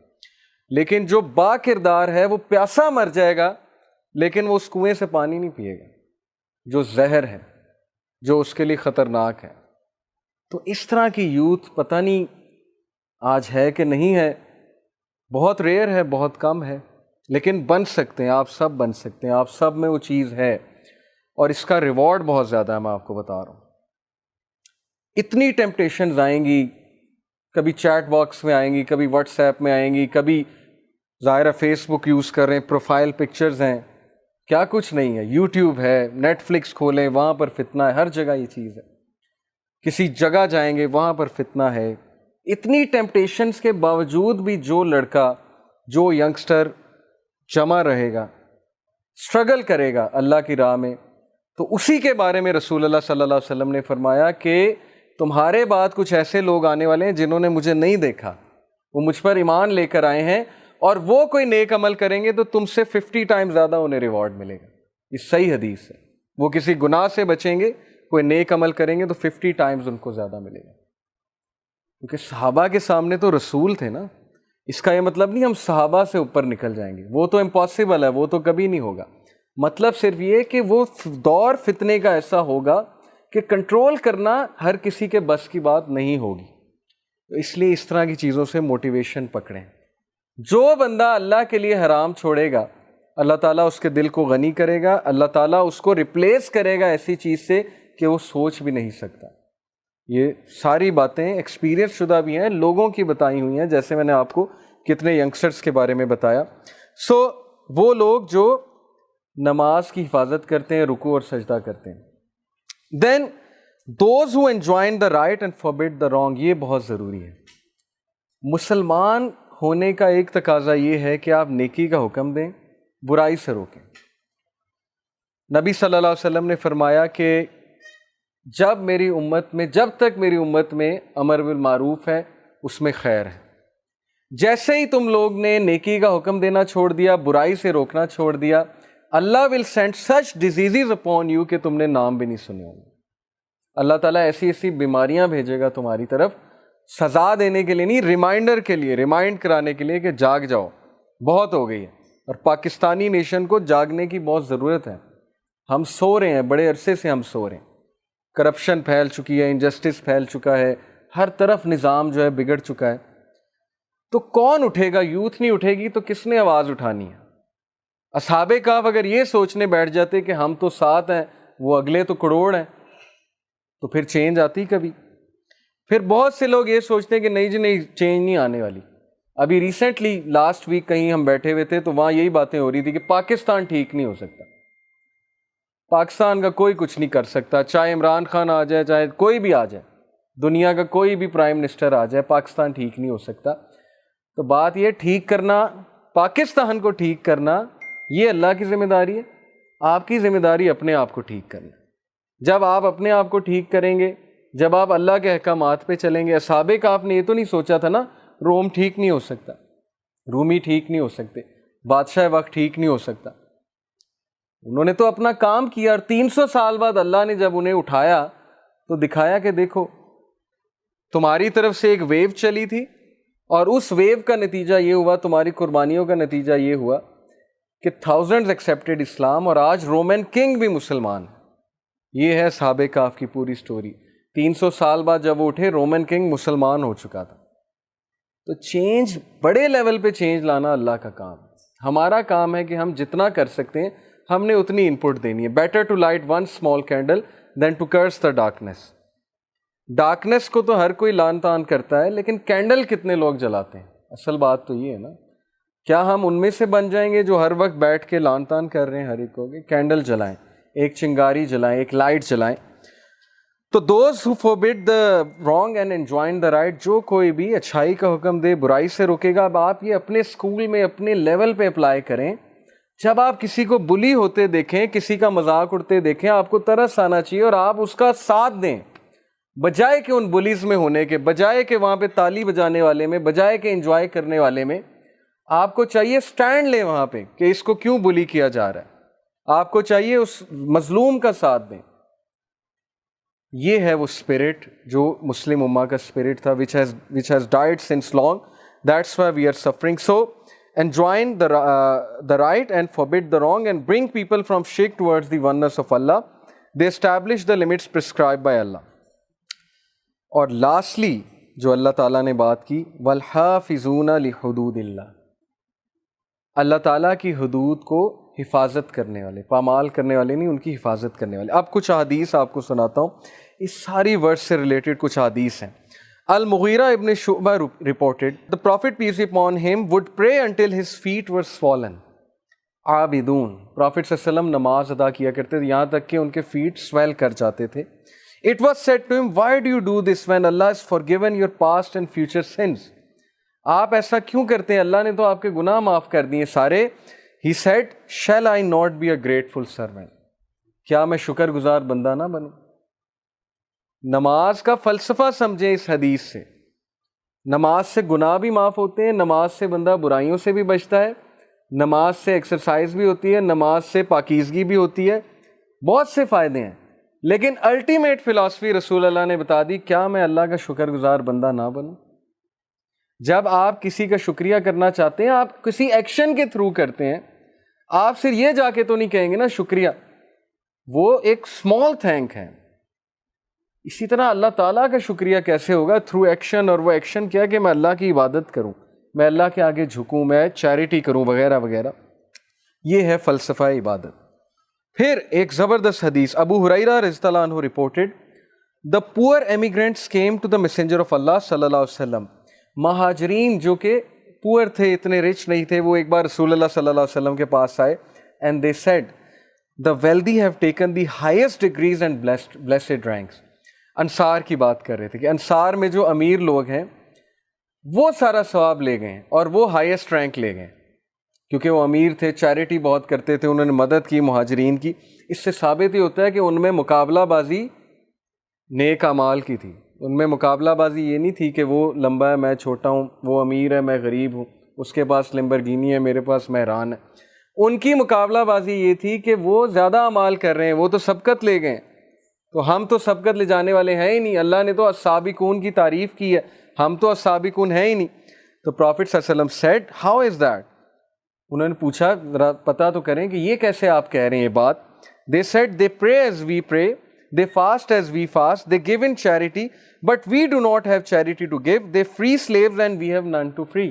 لیکن جو با کردار ہے وہ پیاسا مر جائے گا لیکن وہ اس کنویں سے پانی نہیں پیے گا جو زہر ہے، جو اس کے لیے خطرناک ہے. تو اس طرح کی یوتھ پتہ نہیں آج ہے کہ نہیں ہے، بہت ریئر ہے، بہت کم ہے، لیکن بن سکتے ہیں، آپ سب بن سکتے ہیں، آپ سب میں وہ چیز ہے اور اس کا ریوارڈ بہت زیادہ ہے. میں آپ کو بتا رہا ہوں اتنی ٹیمپٹیشنز آئیں گی، کبھی چیٹ باکس میں آئیں گی، کبھی واٹس ایپ میں آئیں گی، کبھی ظاہرہ فیس بک یوز کر رہے ہیں، پروفائل پکچرز ہیں، کیا کچھ نہیں ہے، یوٹیوب ہے، نیٹ فلکس کھولیں وہاں پر فتنہ ہے، ہر جگہ یہ چیز ہے. کسی جگہ جائیں گے وہاں پر فتنہ ہے. اتنی ٹیمپٹیشنز کے باوجود بھی جو لڑکا، جو ینگسٹر جمع رہے گا، اسٹرگل کرے گا اللہ کی راہ میں، تو اسی کے بارے میں رسول اللہ صلی اللہ علیہ وسلم نے فرمایا کہ تمہارے بعد کچھ ایسے لوگ آنے والے ہیں جنہوں نے مجھے نہیں دیکھا، وہ مجھ پر ایمان لے کر آئے ہیں، اور وہ کوئی نیک عمل کریں گے تو تم سے 50 ٹائم زیادہ انہیں ریوارڈ ملے گا. یہ صحیح حدیث ہے. وہ کسی گناہ سے بچیں گے، کوئی نیک عمل کریں گے تو 50 ٹائمز ان کو زیادہ ملے گا. کیونکہ صحابہ کے سامنے تو رسول تھے نا. اس کا یہ مطلب نہیں ہم صحابہ سے اوپر نکل جائیں گے، وہ تو امپاسبل ہے، وہ تو کبھی نہیں ہوگا. مطلب صرف یہ کہ وہ دور فتنے کا ایسا ہوگا کہ کنٹرول کرنا ہر کسی کے بس کی بات نہیں ہوگی. تو اس لیے اس طرح کی چیزوں سے موٹیویشن پکڑیں. جو بندہ اللہ کے لیے حرام چھوڑے گا، اللہ تعالیٰ اس کے دل کو غنی کرے گا، اللہ تعالیٰ اس کو ریپلیس کرے گا ایسی چیز سے کہ وہ سوچ بھی نہیں سکتا. یہ ساری باتیں ایکسپیرینس شدہ بھی ہیں، لوگوں کی بتائی ہوئی ہیں، جیسے میں نے آپ کو کتنے ینگسٹرز کے بارے میں بتایا. وہ لوگ جو نماز کی حفاظت کرتے ہیں، رکوع اور سجدہ کرتے ہیں. Then those who enjoin the right and forbid the wrong, یہ بہت ضروری ہے. مسلمان ہونے کا ایک تقاضا یہ ہے کہ آپ نیکی کا حکم دیں، برائی سے روکیں. نبی صلی اللہ علیہ وسلم نے فرمایا کہ جب تک میری امت میں امر بالمعروف ہے اس میں خیر ہے. جیسے ہی تم لوگ نے نیکی کا حکم دینا چھوڑ دیا، برائی سے روکنا چھوڑ دیا، Allah will send such diseases upon you کہ تم نے نام بھی نہیں سنے ہوں گے. اللہ تعالیٰ ایسی ایسی بیماریاں بھیجے گا تمہاری طرف، سزا دینے کے لیے نہیں، ریمائنڈر کے لیے، ریمائنڈ کرانے کے لیے کہ جاگ جاؤ، بہت ہو گئی ہے. اور پاکستانی نیشن کو جاگنے کی بہت ضرورت ہے. ہم سو رہے ہیں، بڑے عرصے سے ہم سو رہے ہیں. کرپشن پھیل چکی ہے، انجسٹس پھیل چکا ہے، ہر طرف نظام جو ہے بگڑ چکا ہے. تو کون اٹھے گا؟ یوتھ نہیں اٹھے گی تو کس نے آواز اٹھانی ہے؟ اصحاب کہف اگر یہ سوچنے بیٹھ جاتے کہ ہم تو 7 ہیں، وہ اگلے تو کروڑ ہیں، تو پھر چینج آتی کبھی؟ پھر بہت سے لوگ یہ سوچتے ہیں کہ نہیں جی نہیں، چینج نہیں آنے والی. ابھی ریسنٹلی لاسٹ ویک کہیں ہم بیٹھے ہوئے تھے تو وہاں یہی باتیں ہو رہی تھی کہ پاکستان ٹھیک نہیں ہو سکتا، پاکستان کا کوئی کچھ نہیں کر سکتا، چاہے عمران خان آ جائے، چاہے کوئی بھی آ جائے، دنیا کا کوئی بھی پرائم منسٹر آ جائے، پاکستان ٹھیک نہیں ہو سکتا. تو بات یہ ٹھیک کرنا، پاکستان کو ٹھیک کرنا، یہ اللہ کی ذمہ داری ہے. آپ کی ذمہ داری اپنے آپ کو ٹھیک کرنا. جب آپ اپنے آپ کو ٹھیک کریں گے، جب آپ اللہ کے احکامات پہ چلیں گے. اصحاب کہف نے یہ تو نہیں سوچا تھا نا روم ٹھیک نہیں ہو سکتا، رومی ٹھیک نہیں ہو سکتے، بادشاہ وقت ٹھیک نہیں ہو سکتا. انہوں نے تو اپنا کام کیا، اور 300 سال بعد اللہ نے جب انہیں اٹھایا تو دکھایا کہ دیکھو تمہاری طرف سے ایک ویو چلی تھی، اور اس ویو کا نتیجہ یہ ہوا، تمہاری قربانیوں کا نتیجہ یہ ہوا کہ thousands accepted اسلام، اور آج رومن کنگ بھی مسلمان. یہ ہے اصحاب کہف کی پوری سٹوری. 300 سال بعد جب وہ اٹھے، رومن کنگ مسلمان ہو چکا تھا. تو چینج، بڑے لیول پہ چینج لانا اللہ کا کام ہے. ہمارا کام ہے کہ ہم جتنا کر سکتے ہیں ہم نے اتنی انپٹ دینی ہے. Better to light one small candle than to curse the darkness. Darkness کو تو ہر کوئی لان تان کرتا ہے، لیکن کینڈل کتنے لوگ جلاتے ہیں؟ اصل بات تو یہ ہے نا. کیا ہم ان میں سے بن جائیں گے جو ہر وقت بیٹھ کے لان تان کر رہے ہیں ہر ایک کو؟ کینڈل جلائیں، ایک چنگاری جلائیں، ایک لائٹ جلائیں. تو those who forbid the wrong and enjoin the right, جو کوئی بھی اچھائی کا حکم دے، برائی سے روکے گا. اب آپ یہ اپنے اسکول میں اپنے لیول پہ اپلائی کریں، جب آپ کسی کو بلی ہوتے دیکھیں، کسی کا مذاق اڑتے دیکھیں، آپ کو ترس آنا چاہیے اور آپ اس کا ساتھ دیں، بجائے کہ ان بلیز میں ہونے کے، بجائے کہ وہاں پہ تالی بجانے والے میں، بجائے کہ انجوائے کرنے والے میں، آپ کو چاہیے سٹینڈ لیں وہاں پہ کہ اس کو کیوں بلی کیا جا رہا ہے، آپ کو چاہیے اس مظلوم کا ساتھ دیں۔ یہ ہے وہ اسپرٹ جو مسلم امہ کا اسپرٹ تھا which has died since long. That's why we are suffering. So enjoin the right and forbid the wrong and bring people from shirk towards the oneness of Allah. They establish the limits prescribed by Allah. اور lastly جو اللہ تعالیٰ نے بات کی وَالْحَافِظُونَ لِحُدُودِ اللَّهِ، اللہ تعالیٰ کی حدود کو حفاظت کرنے والے، پامال کرنے والے نہیں، ان کی حفاظت کرنے والے۔ اب کچھ حدیث آپ کو سناتا ہوں، اس ساری ورس سے ریلیٹڈ کچھ حدیث ہیں۔ المغیرہ ابن شعبہ reported the prophet peace be upon him would pray until his feet were swollen عابدون، پرافٹ صلی اللہ علیہ وسلم نماز ادا کیا کرتے تھے یہاں تک کہ ان کے فیٹ سویل کر جاتے تھے۔ It was said to him, why do you do this when Allah has forgiven your past and future sins؟ آپ ایسا کیوں کرتے ہیں؟ اللہ نے تو آپ کے گناہ معاف کر دیے سارے۔ He said, shall I not be a grateful servant؟ کیا میں شکر گزار بندہ نہ بنوں؟ نماز کا فلسفہ سمجھیں اس حدیث سے۔ نماز سے گناہ بھی معاف ہوتے ہیں، نماز سے بندہ برائیوں سے بھی بچتا ہے، نماز سے ایکسرسائز بھی ہوتی ہے، نماز سے پاکیزگی بھی ہوتی ہے، بہت سے فائدے ہیں۔ لیکن الٹیمیٹ فلاسفی رسول اللہ نے بتا دی، کیا میں اللہ کا شکر گزار بندہ نہ بنوں؟ جب آپ کسی کا شکریہ کرنا چاہتے ہیں، آپ کسی ایکشن کے تھرو کرتے ہیں، آپ صرف یہ جا کے تو نہیں کہیں گے نا شکریہ، وہ ایک اسمال تھینک ہے۔ اسی طرح اللہ تعالیٰ کا شکریہ کیسے ہوگا؟ تھرو ایکشن، اور وہ ایکشن کیا کہ میں اللہ کی عبادت کروں، میں اللہ کے آگے جھکوں، میں چیریٹی کروں وغیرہ وغیرہ۔ یہ ہے فلسفہ عبادت۔ پھر ایک زبردست حدیث، ابو ہریرہ رضی اللہ عنہ reported the poor immigrants came to the messenger of Allah صلی اللہ علیہ وسلم، مہاجرین جو کہ پور تھے، اتنے رچ نہیں تھے، وہ ایک بار رسول اللہ صلی اللہ علیہ وسلم کے پاس آئے and they said the wealthy have taken the highest degrees and blessed ranks. انصار کی بات کر رہے تھے کہ انصار میں جو امیر لوگ ہیں وہ سارا ثواب لے گئے اور وہ ہائیسٹ رینک لے گئے، کیونکہ وہ امیر تھے، چیریٹی بہت کرتے تھے، انہوں نے مدد کی مہاجرین کی۔ اس سے ثابت ہی ہوتا ہے کہ ان میں مقابلہ بازی نیک اعمال کی تھی، ان میں مقابلہ بازی یہ نہیں تھی کہ وہ لمبا ہے میں چھوٹا ہوں، وہ امیر ہے میں غریب ہوں، اس کے پاس لمبرگینی ہے میرے پاس مہران ہے۔ ان کی مقابلہ بازی یہ تھی کہ وہ زیادہ اعمال کر رہے ہیں، وہ تو سبقت لے گئے، تو ہم تو سبقت لے جانے والے ہیں ہی نہیں۔ اللہ نے تو السابقون کی تعریف کی ہے، ہم تو السابقون ہیں ہی نہیں۔ تو پرافٹ صلی اللہ علیہ وسلم سیڈ ہاؤ از دیٹ؟ انہوں نے پوچھا ذرا پتہ تو کریں کہ یہ کیسے آپ کہہ رہے ہیں یہ بات۔ دے سیڈ دے پرے as we pray, they fast as we fast, they give in charity but we do not have charity to give, they free slaves and we have none to free.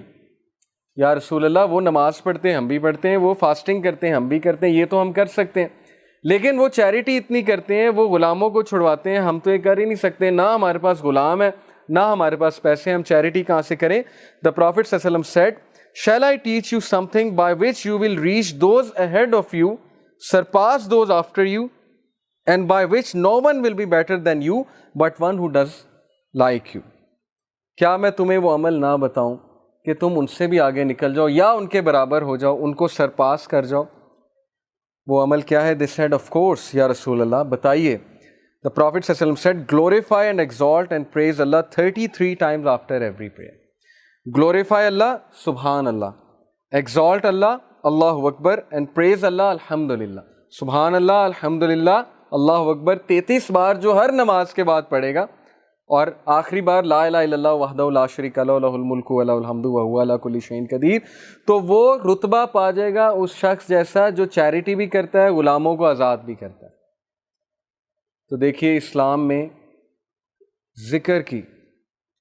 یا رسول اللہ، وہ نماز پڑھتے ہیں ہم بھی پڑھتے ہیں، وہ فاسٹنگ کرتے ہیں ہم بھی کرتے ہیں، یہ تو ہم کر سکتے ہیں، لیکن وہ چیریٹی اتنی کرتے ہیں، وہ غلاموں کو چھڑواتے ہیں، ہم تو یہ کر ہی نہیں سکتے، نہ ہمارے پاس غلام ہے نہ ہمارے پاس پیسے، ہم چیریٹی کہاں سے کریں؟ دا پروفٹ صلی اللہ علیہ وسلم sad shall I teach you something by which you will reach those ahead of you, surpass those after you, and by which no one will be better than you but one who does like you؟ کیا میں تمہیں وہ عمل نہ بتاؤں کہ تم ان سے بھی آگے نکل جاؤ یا ان کے برابر ہو جاؤ، ان کو سرپاس کر جاؤ؟ وہ عمل کیا ہے؟ they said of course یا رسول اللہ بتائیے۔ The Prophet صلی اللہ علیہ وسلم said glorify and exalt and praise Allah 33 times after every prayer۔ glorify اللہ سبحان اللہ، exalt Allah Allah Akbar, and praise اللہ الحمدللہ، سبحان اللہ الحمدللہ اللہ اکبر 33 بار جو ہر نماز کے بعد پڑھے گا، اور آخری بار لا الہ الا اللہ وحدہ لا شریک لہ لہ الملک و لہ الحمد وہو علی کل شیء قدیر، تو وہ رتبہ پا جائے گا اس شخص جیسا جو چیریٹی بھی کرتا ہے، غلاموں کو آزاد بھی کرتا ہے۔ تو دیکھیے اسلام میں ذکر کی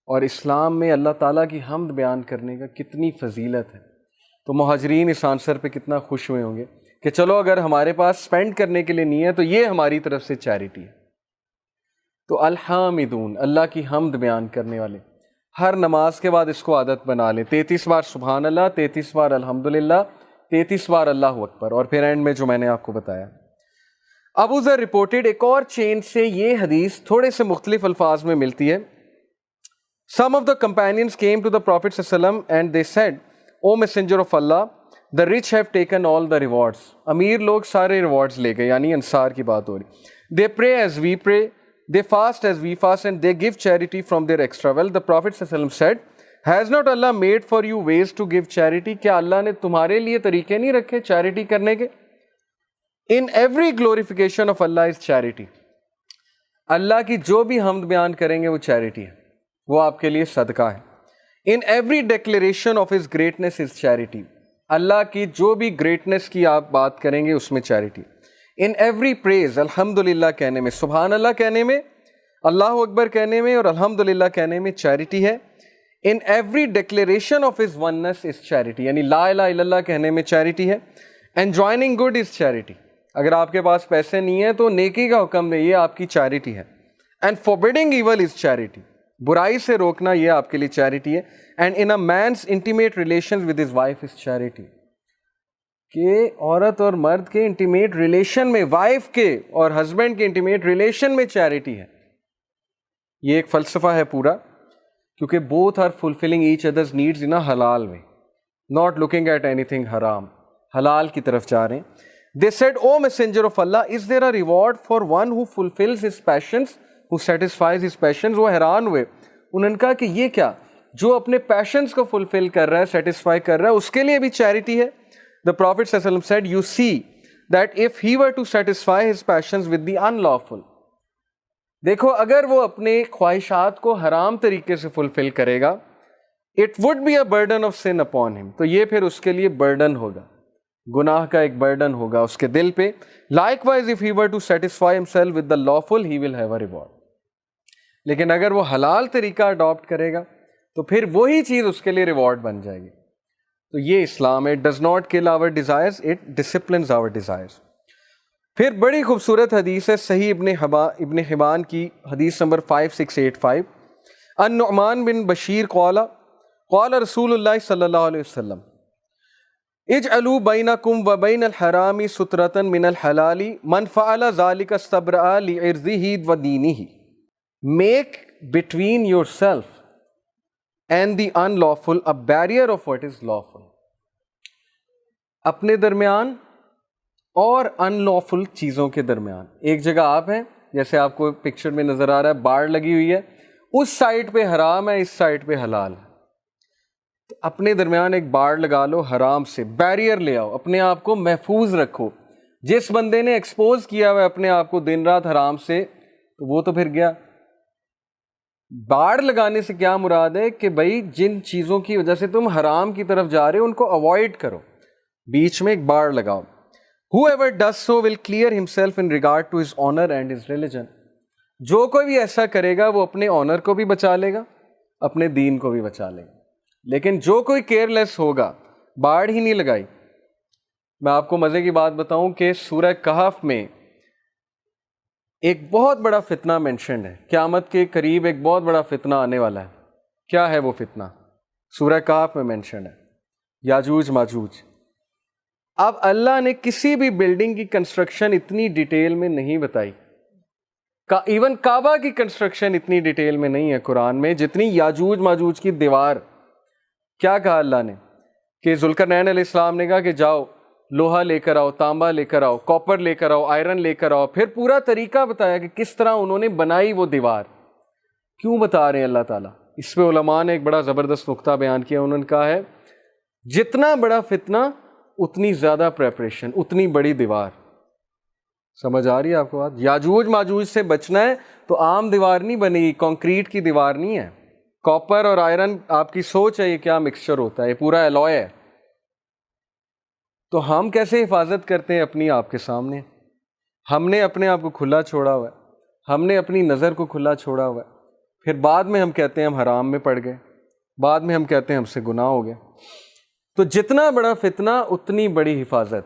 اور اسلام میں اللہ تعالیٰ کی حمد بیان کرنے کا کتنی فضیلت ہے۔ تو مہاجرین اس آنسر پہ کتنا خوش ہوئے ہوں گے کہ چلو اگر ہمارے پاس سپینڈ کرنے کے لیے نہیں ہے تو یہ ہماری طرف سے چیریٹی ہے۔ تو الحامدون، اللہ کی حمد بیان کرنے والے، ہر نماز کے بعد اس کو عادت بنا لیں، 33 بار سبحان اللہ، 33 بار الحمدللہ، 33 بار اللہ اکبر، اور پھر اینڈ میں جو میں نے آپ کو بتایا۔ ابو ذر رپورٹڈ، ایک اور چین سے یہ حدیث تھوڑے سے مختلف الفاظ میں ملتی ہے۔ Some of the companions came to the Prophet ﷺ and they said, O Messenger of Allah, the rich have taken all the rewards. امیر لوگ سارے ریوارڈز لے گئے, یعنی انصار کی بات ہو رہی. They pray as we pray, they fast as we fast, and they give charity from their extra wealth. The Prophet ﷺ said, has not Allah made for you ways to give charity? کیا اللہ نے تمہارے لیے طریقے نہیں رکھے charity کرنے کے؟ In every glorification of Allah is charity. اللہ کی جو بھی حمد بیان کریں گے وہ چیریٹی ہے, وہ آپ کے لیے صدقہ ہے. In every declaration of His greatness is charity. اللہ کی جو بھی گریٹنس کی آپ بات کریں گے اس میں چیریٹی. In every praise, الحمدللہ کہنے میں, سبحان اللہ کہنے میں, اللہ اکبر کہنے میں اور الحمدللہ کہنے میں چیریٹی ہے. In every declaration of His oneness is charity, یعنی لا الہ الا اللہ کہنے میں چیریٹی ہے. Enjoining good is charity. اگر آپ کے پاس پیسے نہیں ہیں تو نیکی کا حکم دے, یہ آپ کی چیریٹی ہے. And forbidding evil is charity. برائی سے روکنا یہ آپ کے لیے چیریٹی ہے. And in a man's intimate relations with his wife is charity. کہ عورت اور مرد کے انٹیمیٹ ریلیشن میں, وائف کے اور ہسبینڈ کے انٹیمیٹ ریلیشن میں چیریٹی ہے. یہ ایک فلسفہ ہے پورا, کیونکہ both are fulfilling each other's needs in a halal way, not looking at anything haram. حلال کی طرف جا رہے ہیں. They said, O messenger of Allah, is there a reward for one who fulfills his passions, who satisfies his passions? وہ حیران ہوئے, انہوں نے کہا کہ یہ کیا, جو اپنے پیشنز کو فلفل کر رہا ہے, سیٹسفائی کر رہا ہے, اس کے لیے بھی چیریٹی ہے. The Prophet ﷺ said, you see that if he were to satisfy his passions with the unlawful, دیکھو اگر وہ اپنے خواہشات کو حرام طریقے سے فلفل کرے گا, it would be a burden of sin upon him, تو یہ پھر اس کے لیے برڈن ہوگا, گناہ کا ایک برڈن ہوگا اس کے دل پہ. Likewise, if he were to satisfy himself with the lawful, he will have a reward. لیکن اگر وہ حلال طریقہ اڈاپٹ کرے گا تو پھر وہی چیز اس کے لیے ریوارڈ بن جائے گی. تو یہ اسلام ہے. It does not kill our desires, it disciplines our desires. پھر بڑی خوبصورت حدیث ہے صحیح ابن حبان کی حدیث نمبر 5685. النعمان بن بشیر قال رسول اللہ صلی اللہ علیہ وسلم اجعلوا بینکم وبین الحرام سترة من الحلال من فعل ذلك استبرأ لعرضه ودینه. Make between yourself and the unlawful a barrier of what is lawful. اپنے درمیان اور unlawful چیزوں کے درمیان. ایک جگہ آپ ہیں, جیسے آپ کو پکچر میں نظر آ رہا ہے, باڑ لگی ہوئی ہے, اس سائڈ پہ حرام ہے, اس سائڈ پہ حلال ہے. تو اپنے درمیان ایک باڑ لگا لو حرام سے, بیریئر لے آؤ, اپنے آپ کو محفوظ رکھو. جس بندے نے ایکسپوز کیا ہوا ہے اپنے آپ کو دن رات حرام سے, تو وہ تو پھر گیا. باڑ لگانے سے کیا مراد ہے کہ بھائی جن چیزوں کی وجہ سے تم حرام کی طرف جا رہے ہو ان کو اوائڈ کرو, بیچ میں ایک باڑ لگاؤ. Whoever does so will clear himself in regard to his honor and his religion. جو کوئی بھی ایسا کرے گا وہ اپنے آنر کو بھی بچا لے گا, اپنے دین کو بھی بچا لے گا. لیکن جو کوئی کیئر لیس ہوگا, باڑ ہی نہیں لگائی. میں آپ کو مزے کی بات بتاؤں کہ سورہ کہف میں ایک بہت بڑا فتنہ مینشنڈ ہے. قیامت کے قریب ایک بہت بڑا فتنہ آنے والا ہے. کیا ہے وہ فتنہ؟ سورہ کہف میں مینشنڈ ہے, یاجوج ماجوج. اب اللہ نے کسی بھی بلڈنگ کی کنسٹرکشن اتنی ڈیٹیل میں نہیں بتائی, ایون کعبہ کی کنسٹرکشن اتنی ڈیٹیل میں نہیں ہے قرآن میں جتنی یاجوج ماجوج کی دیوار. کیا کہا اللہ نے کہ ذوالقرنین علیہ السلام نے کہا کہ جاؤ لوہا لے کر آؤ, تانبا لے کر آؤ, کاپر لے کر آؤ, آئرن لے کر آؤ. پھر پورا طریقہ بتایا کہ کس طرح انہوں نے بنائی وہ دیوار. کیوں بتا رہے ہیں اللہ تعالیٰ؟ اس پہ علماء نے ایک بڑا زبردست نقطہ بیان کیا. انہوں نے کہا ہے جتنا بڑا فتنہ اتنی زیادہ پریپریشن, اتنی بڑی دیوار. سمجھ آ رہی ہے آپ کو بات؟ یاجوج ماجوج سے بچنا ہے تو عام دیوار نہیں بنے گی, کانکریٹ کی دیوار نہیں ہے. کاپر اور آئرن, آپ کی سوچ ہے یہ کیا مکسچر ہوتا ہے, یہ پورا الوائے ہے. تو ہم کیسے حفاظت کرتے ہیں اپنی آپ کے سامنے؟ ہم نے اپنے آپ کو کھلا چھوڑا ہوا ہے, ہم نے اپنی نظر کو کھلا چھوڑا ہوا ہے. پھر بعد میں ہم کہتے ہیں ہم حرام میں پڑ گئے, بعد میں ہم کہتے ہیں ہم سے گناہ ہو گیا. تو جتنا بڑا فتنہ اتنی بڑی حفاظت,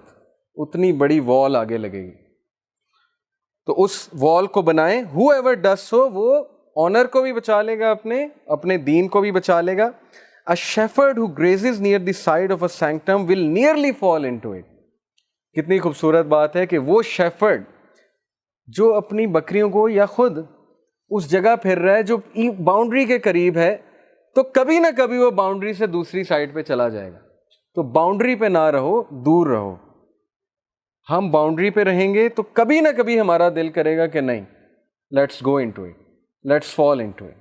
اتنی بڑی وال آگے لگے گی. تو اس وال کو بنائیں. whoever does so, وہ آنر کو بھی بچا لے گا, اپنے دین کو بھی بچا لے گا. A shepherd who grazes near the side of a sanctum will nearly fall into it. کتنی خوبصورت بات ہے کہ وہ شیفرڈ جو اپنی بکریوں کو یا خود اس جگہ پھر رہا ہے جو باؤنڈری کے قریب ہے, تو کبھی نہ کبھی وہ باؤنڈری سے دوسری سائڈ پہ چلا جائے گا. تو باؤنڈری پہ نہ رہو، دور رہو. ہم باؤنڈری پہ رہیں گے تو کبھی نہ کبھی ہمارا دل کرے گا کہ نہیں، let's go into it, let's fall into it.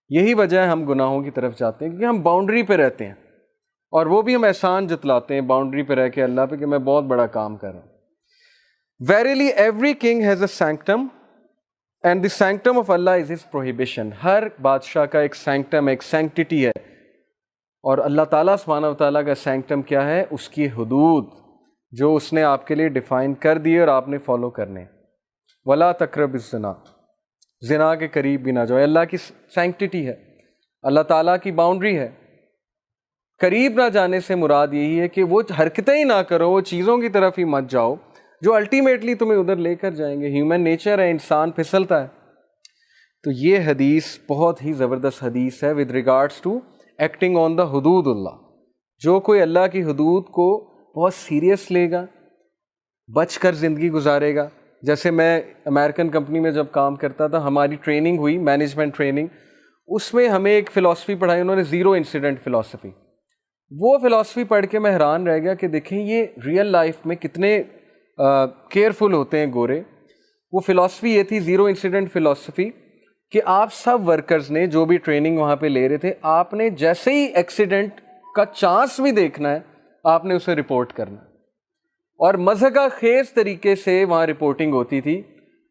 یہی وجہ ہے ہم گناہوں کی طرف جاتے ہیں، کیونکہ ہم باؤنڈری پہ رہتے ہیں، اور وہ بھی ہم احسان جتلاتے ہیں باؤنڈری پہ رہ کے اللہ پہ کہ میں بہت بڑا کام کر رہا ہوں. Verily every king has a sanctum and the sanctum of Allah is his prohibition. ہر بادشاہ کا ایک سینکٹم، ایک سینکٹیٹی ہے، اور اللہ تعالیٰ سبحانہ و تعالیٰ کا سینکٹم کیا ہے؟ اس کی حدود جو اس نے آپ کے لیے ڈیفائن کر دی اور آپ نے فالو کرنے. وَلَا تَقْرَبُ الزِّنَا، زنا کے قریب بھی نہ جاؤ. اللہ کی سینکٹیٹی ہے، اللہ تعالیٰ کی باؤنڈری ہے. قریب نہ جانے سے مراد یہی ہے کہ وہ حرکتیں ہی نہ کرو، وہ چیزوں کی طرف ہی مت جاؤ جو الٹیمیٹلی تمہیں ادھر لے کر جائیں گے. ہیومن نیچر ہے، انسان پھسلتا ہے. تو یہ حدیث بہت ہی زبردست حدیث ہے with regards to acting on the حدود اللہ. جو کوئی اللہ کی حدود کو بہت سیریس لے گا، بچ کر زندگی گزارے گا. جیسے میں امریکن کمپنی میں جب کام کرتا تھا، ہماری ٹریننگ ہوئی، مینجمنٹ ٹریننگ، اس میں ہمیں ایک فلاسفی پڑھائی انہوں نے، زیرو انسیڈنٹ فلاسفی. وہ فلاسفی پڑھ کے میں حیران رہ گیا کہ دیکھیں یہ ریئل لائف میں کتنے کیئرفل ہوتے ہیں گورے. وہ فلاسفی یہ تھی، زیرو انسیڈنٹ فلاسفی، کہ آپ سب ورکرز نے جو بھی ٹریننگ وہاں پہ لے رہے تھے، آپ نے جیسے ہی ایکسیڈنٹ کا چانس بھی دیکھنا ہے آپ نے اسے رپورٹ کرنا. اور مضحکہ خیز طریقے سے وہاں رپورٹنگ ہوتی تھی،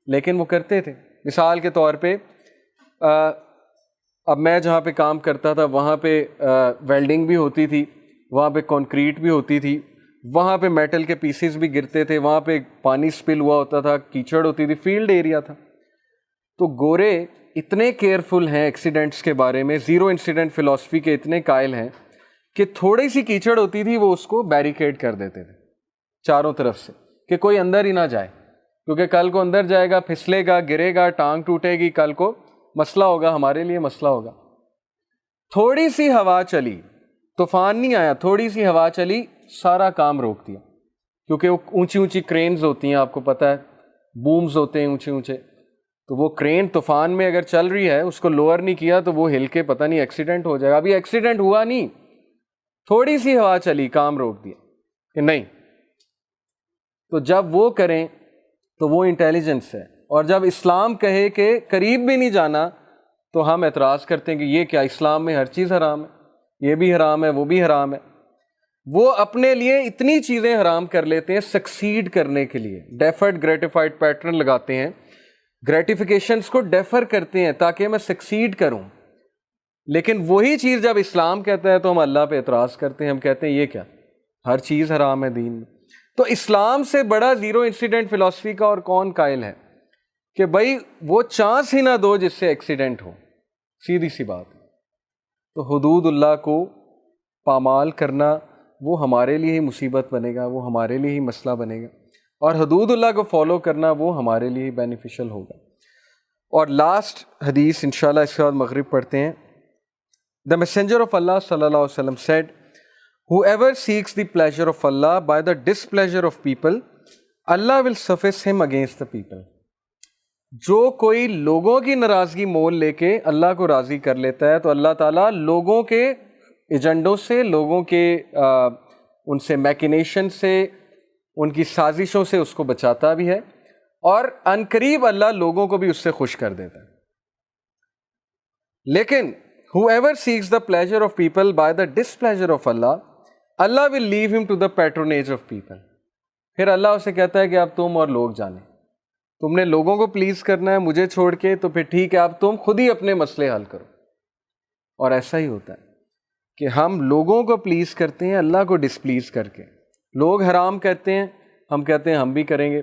لیکن وہ کرتے تھے. مثال کے طور پہ اب میں جہاں پہ کام کرتا تھا وہاں پہ ویلڈنگ بھی ہوتی تھی، وہاں پہ کنکریٹ بھی ہوتی تھی، وہاں پہ میٹل کے پیسز بھی گرتے تھے، وہاں پہ پانی سپل ہوا ہوتا تھا، کیچڑ ہوتی تھی، فیلڈ ایریا تھا. تو گورے اتنے کیئرفل ہیں ایکسیڈنٹس کے بارے میں، زیرو انسیڈنٹ فلاسفی کے اتنے قائل ہیں کہ تھوڑی سی کیچڑ ہوتی تھی وہ اس کو بیریکیڈ کر دیتے تھے چاروں طرف سے کہ کوئی اندر ہی نہ جائے، کیونکہ کل کو اندر جائے گا، پھسلے گا، گرے گا، ٹانگ ٹوٹے گی، کل کو مسئلہ ہوگا، ہمارے لیے مسئلہ ہوگا. تھوڑی سی ہوا چلی، طوفان نہیں آیا، تھوڑی سی ہوا چلی، سارا کام روک دیا. کیونکہ وہ اونچی اونچی کرینز ہوتی ہیں، آپ کو پتہ ہے، بومز ہوتے ہیں اونچے اونچے. تو وہ کرین طوفان میں اگر چل رہی ہے، اس کو لوور نہیں کیا تو وہ ہل کے پتہ نہیں ایکسیڈنٹ ہو جائے گا. ابھی ایکسیڈنٹ ہوا نہیں، تھوڑی سی ہوا چلی، کام روک دیا کہ نہیں. تو جب وہ کریں تو وہ انٹیلیجنس ہے. اور جب اسلام کہے کہ قریب بھی نہیں جانا تو ہم اعتراض کرتے ہیں کہ یہ کیا، اسلام میں ہر چیز حرام ہے، یہ بھی حرام ہے، وہ بھی حرام ہے. وہ اپنے لیے اتنی چیزیں حرام کر لیتے ہیں سکسیڈ کرنے کے لیے، ڈیفرڈ گریٹیفائڈ پیٹرن لگاتے ہیں، گریٹیفیکیشنز کو ڈیفر کرتے ہیں تاکہ میں سکسیڈ کروں. لیکن وہی چیز جب اسلام کہتا ہے تو ہم اللہ پہ اعتراض کرتے ہیں، ہم کہتے ہیں یہ کیا، ہر چیز حرام ہے دین میں. تو اسلام سے بڑا زیرو انسیڈنٹ فلاسفی کا اور کون قائل ہے کہ بھائی وہ چانس ہی نہ دو جس سے ایکسیڈنٹ ہو. سیدھی سی بات. تو حدود اللہ کو پامال کرنا وہ ہمارے لیے ہی مصیبت بنے گا، وہ ہمارے لیے ہی مسئلہ بنے گا، اور حدود اللہ کو فالو کرنا وہ ہمارے لیے ہی بینیفیشل ہوگا. اور لاسٹ حدیث انشاءاللہ اس کے بعد مغرب پڑھتے ہیں. The messenger of Allah صلی اللہ علیہ وسلم said, whoever seeks the pleasure of Allah by the displeasure of people, Allah will suffice him against the people. جو کوئی لوگوں کی ناراضگی مول لے کے اللہ کو راضی کر لیتا ہے تو اللہ تعالیٰ لوگوں کے ایجنڈوں سے، لوگوں کے ان سے میکنیشن سے، ان کی سازشوں سے اس کو بچاتا بھی ہے، اور عنقریب اللہ لوگوں کو بھی اس سے خوش کر دیتا ہے. لیکن whoever seeks the pleasure of people by the displeasure of Allah, Allah will leave him to the patronage of people. پھر اللہ اسے کہتا ہے کہ اب تم اور لوگ جانیں، تم نے لوگوں کو پلیز کرنا ہے مجھے چھوڑ کے، تو پھر ٹھیک ہے اب تم خود ہی اپنے مسئلے حل کرو. اور ایسا ہی ہوتا ہے کہ ہم لوگوں کو پلیز کرتے ہیں اللہ کو ڈسپلیز کر کے. لوگ حرام کہتے ہیں، ہم کہتے ہیں ہم بھی کریں گے.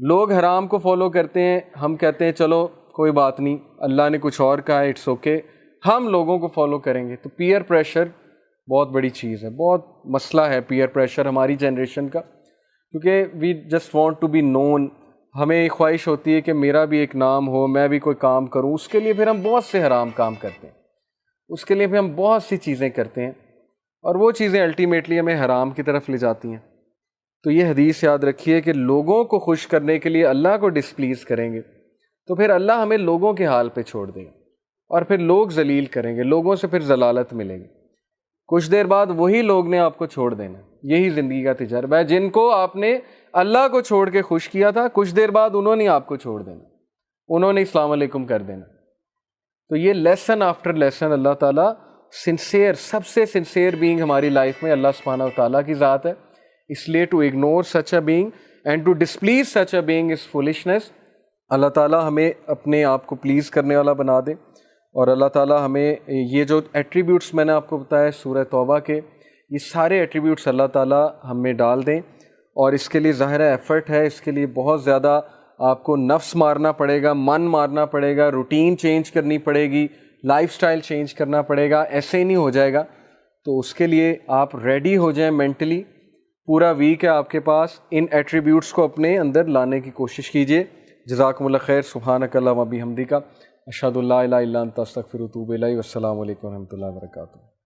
لوگ حرام کو فالو کرتے ہیں، ہم کہتے ہیں چلو کوئی بات نہیں، اللہ نے کچھ اور کہا ہے، اٹس اوکے، ہم لوگوں کو فالو کریں گے. تو پیئر پریشر بہت بڑی چیز ہے، بہت مسئلہ ہے پیئر پریشر ہماری جنریشن کا، کیونکہ we just want to be known. ہمیں خواہش ہوتی ہے کہ میرا بھی ایک نام ہو، میں بھی کوئی کام کروں. اس کے لیے پھر ہم بہت سے حرام کام کرتے ہیں، اس کے لیے پھر ہم بہت سی چیزیں کرتے ہیں، اور وہ چیزیں الٹیمیٹلی ہمیں حرام کی طرف لے جاتی ہیں. تو یہ حدیث یاد رکھیے کہ لوگوں کو خوش کرنے کے لیے اللہ کو ڈسپلیز کریں گے تو پھر اللہ ہمیں لوگوں کے حال پہ چھوڑ دے گا، اور پھر لوگ ذلیل کریں گے، لوگوں سے پھر ضلالت ملے گی. کچھ دیر بعد وہی لوگ نے آپ کو چھوڑ دینا. یہی زندگی کا تجربہ ہے. جن کو آپ نے اللہ کو چھوڑ کے خوش کیا تھا، کچھ دیر بعد انہوں نے آپ کو چھوڑ دینا، انہوں نے السلام علیکم کر دینا. تو یہ لیسن آفٹر لیسن اللہ تعالیٰ سنسیئر، سب سے سنسیئر بینگ ہماری لائف میں اللہ سبحانہ و تعالیٰ کی ذات ہے. اس لیے to ignore such a being and to displease such a being is foolishness. اللہ تعالیٰ ہمیں اپنے آپ کو پلیز کرنے والا بنا دے، اور اللہ تعالیٰ ہمیں یہ جو ایٹریبیوٹس میں نے آپ کو بتایا سورہ توبہ کے، یہ سارے ایٹریبیوٹس اللہ تعالیٰ ہم میں ڈال دیں. اور اس کے لیے ظاہر ایفرٹ ہے، اس کے لیے بہت زیادہ آپ کو نفس مارنا پڑے گا، من مارنا پڑے گا، روٹین چینج کرنی پڑے گی، لائف سٹائل چینج کرنا پڑے گا. ایسے ہی نہیں ہو جائے گا. تو اس کے لیے آپ ریڈی ہو جائیں مینٹلی. پورا ویک ہے آپ کے پاس، ان ایٹریبیوٹس کو اپنے اندر لانے کی کوشش کیجیے. جزاکم اللہ خیر. سبحانک اللہم و بحمدک، اشہد ان لا الہ الا انت استغفرک و اتوب الیک. والسلام علیکم و رحمۃ اللہ وبرکاتہ.